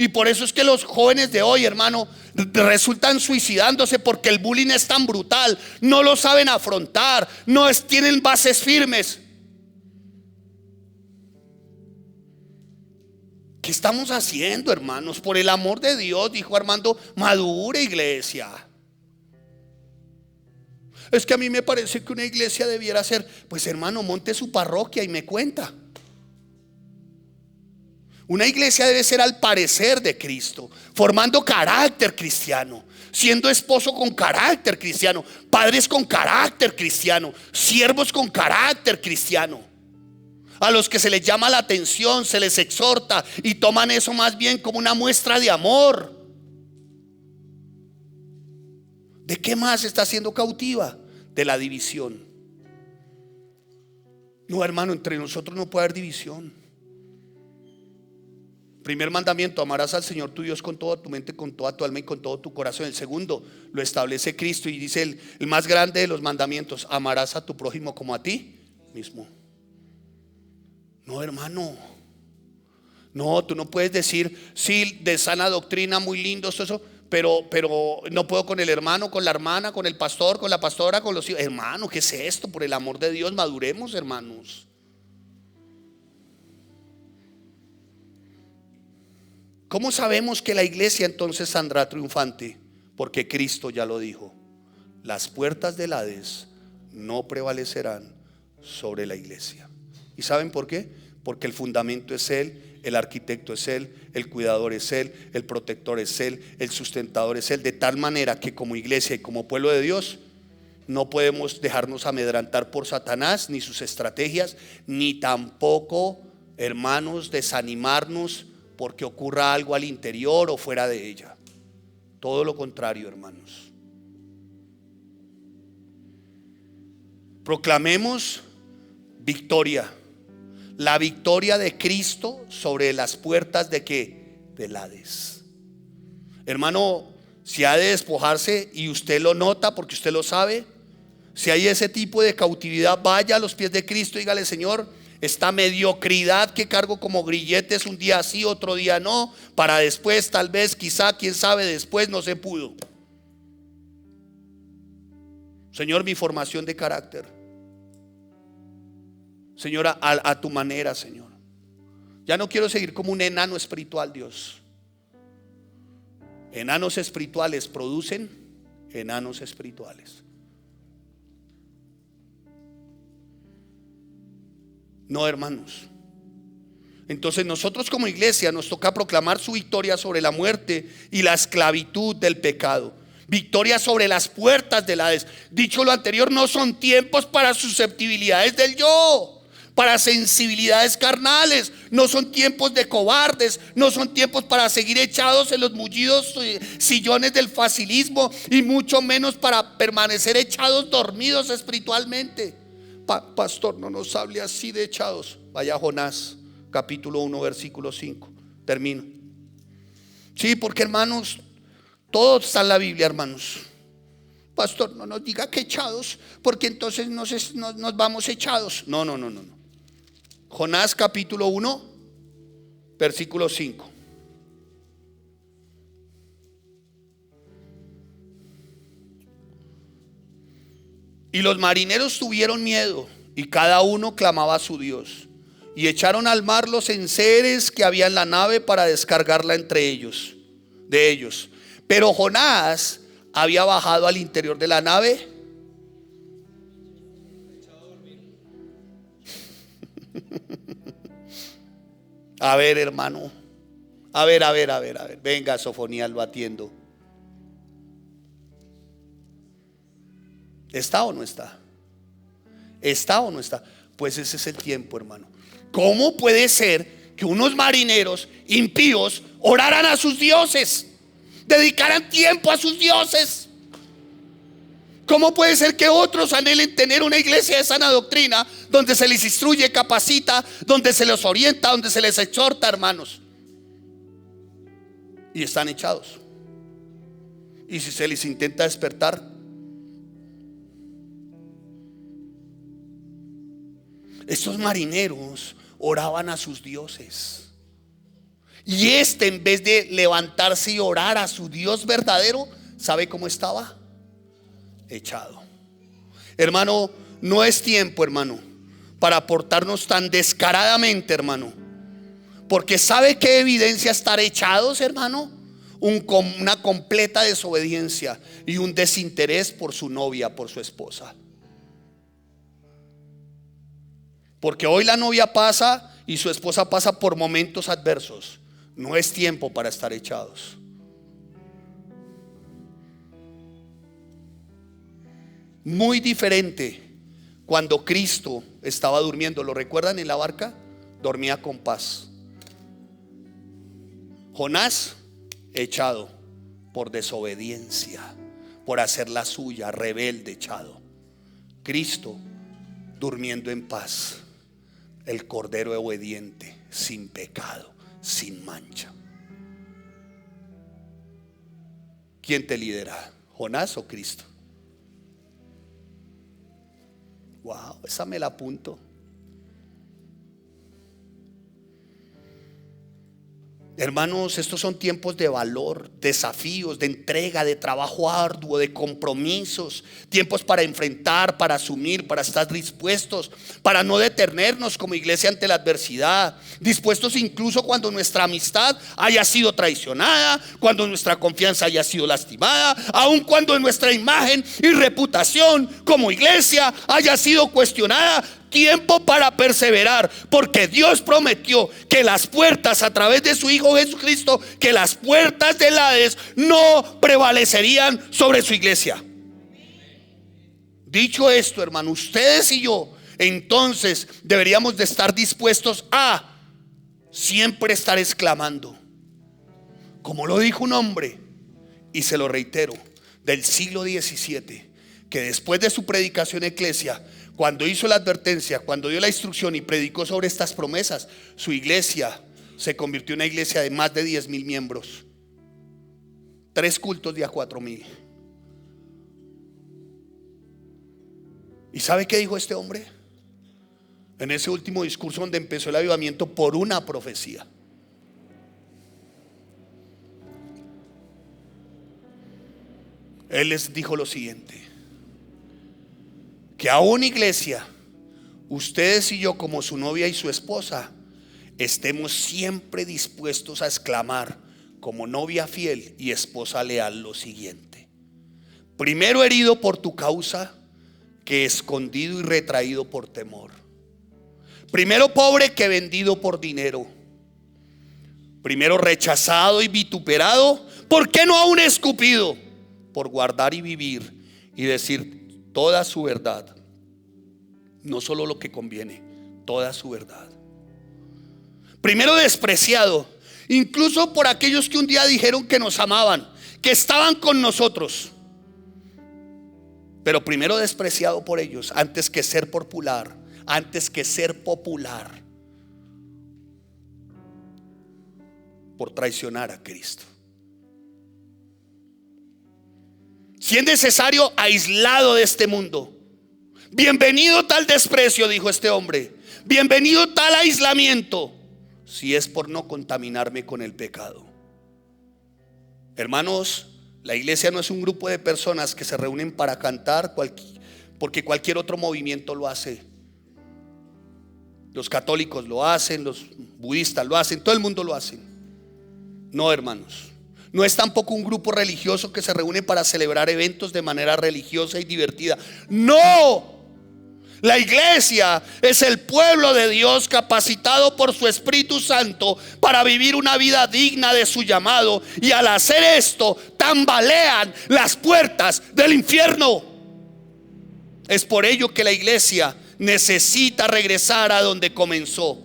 Y por eso es que los jóvenes de hoy, hermano, resultan suicidándose, porque el bullying es tan brutal. No lo saben afrontar, tienen bases firmes. ¿Qué estamos haciendo, hermanos? Por el amor de Dios, dijo Armando, madure, iglesia. Es que a mí me parece que una iglesia debiera ser, pues hermano, monte su parroquia y me cuenta. Una iglesia debe ser al parecer de Cristo, formando carácter cristiano, siendo esposo con carácter cristiano, padres con carácter cristiano, siervos con carácter cristiano. A los que se les llama la atención, se les exhorta y toman eso más bien como una muestra de amor. ¿De qué más está siendo cautiva? De la división. No, hermano, entre nosotros no puede haber división. Primer mandamiento: amarás al Señor tu Dios con toda tu mente, con toda tu alma y con todo tu corazón. El segundo lo establece Cristo y dice el más grande de los mandamientos: amarás a tu prójimo como a ti mismo. No, hermano, no, tú no puedes decir, sí, de sana doctrina, muy lindo eso, pero no puedo con el hermano, con la hermana, con el pastor, con la pastora, con los hijos. Hermano, ¿qué es esto? Por el amor de Dios, maduremos, hermanos. ¿Cómo sabemos que la iglesia entonces saldrá triunfante? Porque Cristo ya lo dijo: las puertas del Hades no prevalecerán sobre la iglesia. ¿Y saben por qué? Porque el fundamento es Él, el arquitecto es Él, el cuidador es Él, el protector es Él, el sustentador es Él. De tal manera que como iglesia y como pueblo de Dios no podemos dejarnos amedrantar por Satanás ni sus estrategias, ni tampoco, hermanos, desanimarnos porque ocurra algo al interior o fuera de ella. Todo lo contrario, hermanos. Proclamemos victoria. La victoria de Cristo sobre las puertas de ¿qué? Del Hades. Hermano, si ha de despojarse y usted lo nota porque usted lo sabe, si hay ese tipo de cautividad, vaya a los pies de Cristo y dígale: Señor, esta mediocridad que cargo como grilletes, un día sí, otro día no, para después, tal vez, quizá, quién sabe, después no se pudo. Señor, mi formación de carácter, Señor, a tu manera, Señor. Ya no quiero seguir como un enano espiritual, Dios. Enanos espirituales producen enanos espirituales. No, hermanos. Entonces nosotros como iglesia nos toca proclamar su victoria sobre la muerte y la esclavitud del pecado. Victoria sobre las puertas del Hades. Dicho lo anterior, no son tiempos para susceptibilidades del yo, para sensibilidades carnales. No son tiempos de cobardes. No son tiempos para seguir echados en los mullidos sillones del facilismo, y mucho menos para permanecer echados dormidos espiritualmente. Pastor, no nos hable así de echados. Vaya a Jonás capítulo 1 versículo 5. Termino. Sí, porque hermanos, todo está en la Biblia, hermanos. Pastor, no nos diga que echados, porque entonces nos vamos echados. No. Jonás capítulo 1 versículo 5. Y los marineros tuvieron miedo, y cada uno clamaba a su Dios, y echaron al mar los enseres que había en la nave para descargarla entre ellos, de ellos. Pero Jonás había bajado al interior de la nave. A ver, hermano. A ver. Venga, Sofonías, lo atiendo. ¿Está o no está? ¿Está o no está? Pues ese es el tiempo, hermano. ¿Cómo puede ser que unos marineros impíos oraran a sus dioses, dedicaran tiempo a sus dioses? ¿Cómo puede ser que otros anhelen tener una iglesia de sana doctrina, donde se les instruye, capacita, donde se les orienta, donde se les exhorta, hermanos? Y están echados. Y si se les intenta despertar, estos marineros oraban a sus dioses. Y en vez de levantarse y orar a su Dios verdadero, ¿sabe cómo estaba? Echado. Hermano, no es tiempo, hermano, para portarnos tan descaradamente, hermano. Porque ¿sabe qué evidencia estar echados, hermano? Una completa desobediencia y un desinterés por su novia, por su esposa. Porque hoy la novia pasa y su esposa pasa por momentos adversos. No es tiempo para estar echados. Muy diferente cuando Cristo estaba durmiendo. ¿Lo recuerdan en la barca? Dormía con paz. Jonás echado por desobediencia, por hacer la suya, rebelde, echado. Cristo durmiendo en paz, el cordero obediente, sin pecado, sin mancha. ¿Quién te lidera? ¿Jonás o Cristo? Wow, esa me la apunto. Hermanos, estos son tiempos de valor, desafíos, de entrega, de trabajo arduo, de compromisos, tiempos para enfrentar, para asumir, para estar dispuestos, para no detenernos como iglesia ante la adversidad, dispuestos incluso cuando nuestra amistad haya sido traicionada, cuando nuestra confianza haya sido lastimada, aun cuando nuestra imagen y reputación como iglesia haya sido cuestionada. Tiempo para perseverar, porque Dios prometió que las puertas, a través de su Hijo Jesucristo, que las puertas del Hades no prevalecerían sobre su iglesia. Dicho esto, hermano, ustedes y yo entonces deberíamos de estar dispuestos a siempre estar exclamando, como lo dijo un hombre, y se lo reitero, del siglo XVII, que después de su predicación eclesia, cuando hizo la advertencia, cuando dio la instrucción y predicó sobre estas promesas, su iglesia se convirtió en una iglesia de más de 10,000 miembros. 3 cultos de a 4,000. ¿Y sabe qué dijo este hombre? En ese último discurso donde empezó el avivamiento por una profecía. Él les dijo lo siguiente: que aún iglesia, ustedes y yo como su novia y su esposa, estemos siempre dispuestos a exclamar como novia fiel y esposa leal lo siguiente: primero herido por tu causa que escondido y retraído por temor. Primero pobre que vendido por dinero. Primero rechazado y vituperado, ¿por qué no aún escupido? Por guardar y vivir y decir toda su verdad, no solo lo que conviene, toda su verdad. Primero despreciado, incluso por aquellos que un día dijeron que nos amaban, que estaban con nosotros, pero primero despreciado por ellos antes que ser popular, por traicionar a Cristo. Si es necesario, aislado de este mundo. Bienvenido tal desprecio, dijo este hombre. Bienvenido tal aislamiento, si es por no contaminarme con el pecado. Hermanos, la iglesia no es un grupo de personas que se reúnen para cantar porque cualquier otro movimiento lo hace. Los católicos lo hacen, los budistas lo hacen, todo el mundo lo hace. No, hermanos. No es tampoco un grupo religioso que se reúne para celebrar eventos de manera religiosa y divertida. No, la iglesia es el pueblo de Dios capacitado por su Espíritu Santo para vivir una vida digna de su llamado. Y al hacer esto, tambalean las puertas del infierno. Es por ello que la iglesia necesita regresar a donde comenzó,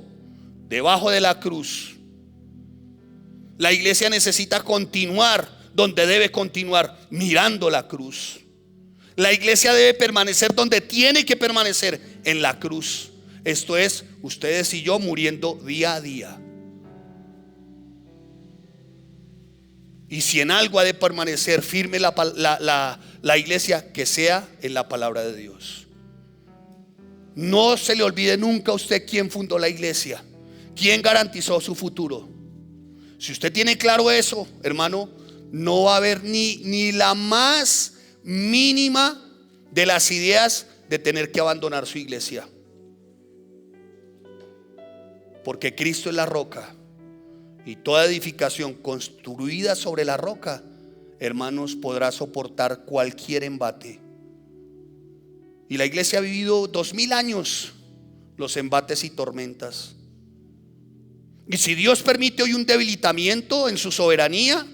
debajo de la cruz. La iglesia necesita continuar donde debe continuar, mirando la cruz. La iglesia debe permanecer donde tiene que permanecer, en la cruz. Esto es, ustedes y yo muriendo día a día. Y si en algo ha de permanecer firme la iglesia, que sea en la palabra de Dios. No se le olvide nunca a usted quién fundó la iglesia, quién garantizó su futuro. Si usted tiene claro eso, hermano, no va a haber ni la más mínima de las ideas de tener que abandonar su iglesia. Porque Cristo es la roca, y toda edificación construida sobre la roca, hermanos, podrá soportar cualquier embate. Y la iglesia ha vivido 2000 años los embates y tormentas. Y si Dios permite hoy un debilitamiento en su soberanía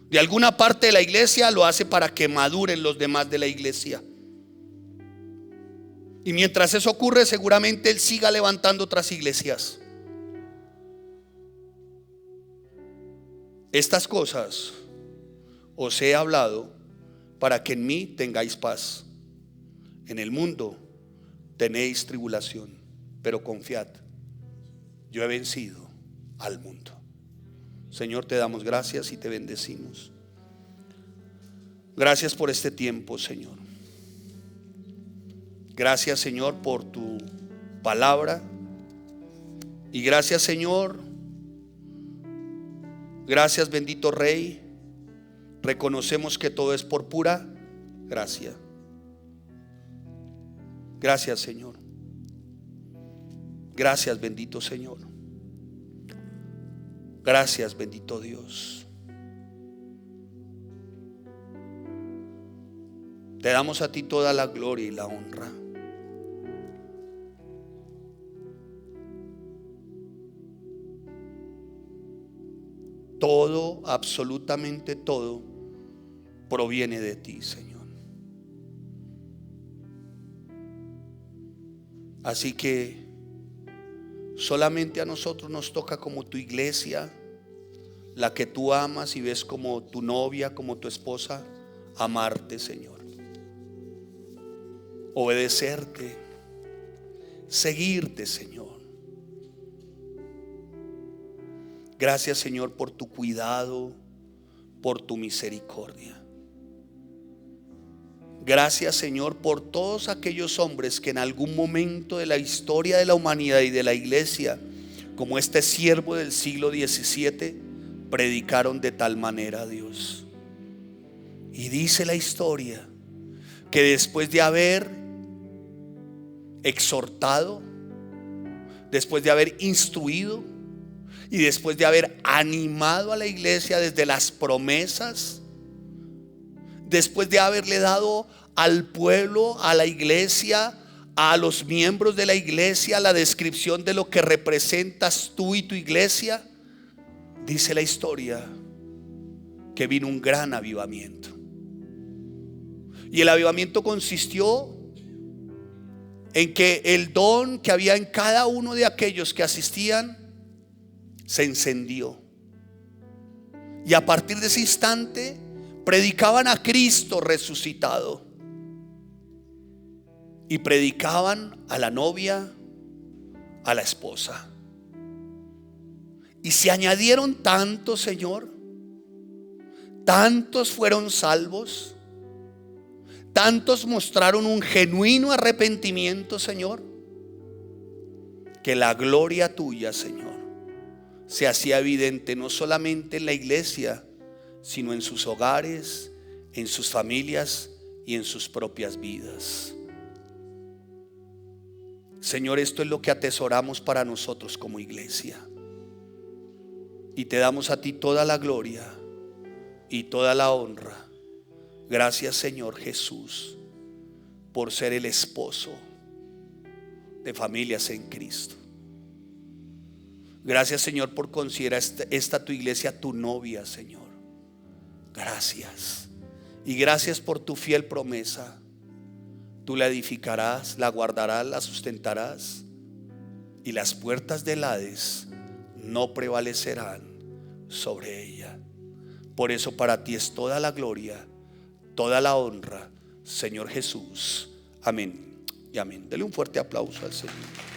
de alguna parte de la iglesia, lo hace para que maduren los demás de la iglesia. Y mientras eso ocurre, seguramente Él siga levantando otras iglesias. Estas cosas os he hablado para que en mí tengáis paz. En el mundo tenéis tribulación, pero confiad, yo he vencido al mundo. Señor, te damos gracias y te bendecimos. Gracias por este tiempo, Señor. Gracias, Señor, por tu palabra. Y gracias, Señor. Gracias, bendito Rey. Reconocemos que todo es por pura gracia. Gracias, Señor. Gracias, bendito Señor. Gracias, bendito Dios. Te damos a ti toda la gloria y la honra. Todo, absolutamente todo, proviene de ti, Señor. Así que solamente a nosotros nos toca, como tu iglesia, la que tú amas y ves como tu novia, como tu esposa, amarte, Señor. Obedecerte, seguirte, Señor. Gracias, Señor, por tu cuidado, por tu misericordia. Gracias, Señor, por todos aquellos hombres que en algún momento de la historia de la humanidad y de la iglesia, como este siervo del siglo XVII, predicaron de tal manera a Dios. Y dice la historia que después de haber exhortado, después de haber instruido y después de haber animado a la iglesia desde las promesas, después de haberle dado al pueblo, a la iglesia, a los miembros de la iglesia, la descripción de lo que representas tú y tu iglesia, dice la historia que vino un gran avivamiento. Y el avivamiento consistió en que el don que había en cada uno de aquellos que asistían se encendió. Y a partir de ese instante predicaban a Cristo resucitado. Y predicaban a la novia, a la esposa. Y se añadieron tantos, Señor. Tantos fueron salvos. Tantos mostraron un genuino arrepentimiento, Señor, que la gloria tuya, Señor, se hacía evidente no solamente en la iglesia, sino en sus hogares, en sus familias y en sus propias vidas. Señor, esto es lo que atesoramos para nosotros como iglesia. Y te damos a ti toda la gloria y toda la honra. Gracias, Señor Jesús, por ser el esposo de familias en Cristo. Gracias, Señor, por considerar esta tu iglesia tu novia, Señor. Gracias. Y gracias por tu fiel promesa. Tú la edificarás, la guardarás, la sustentarás, y las puertas del Hades no prevalecerán sobre ella. Por eso para ti es toda la gloria, toda la honra, Señor Jesús. Amén y amén. Dele un fuerte aplauso al Señor.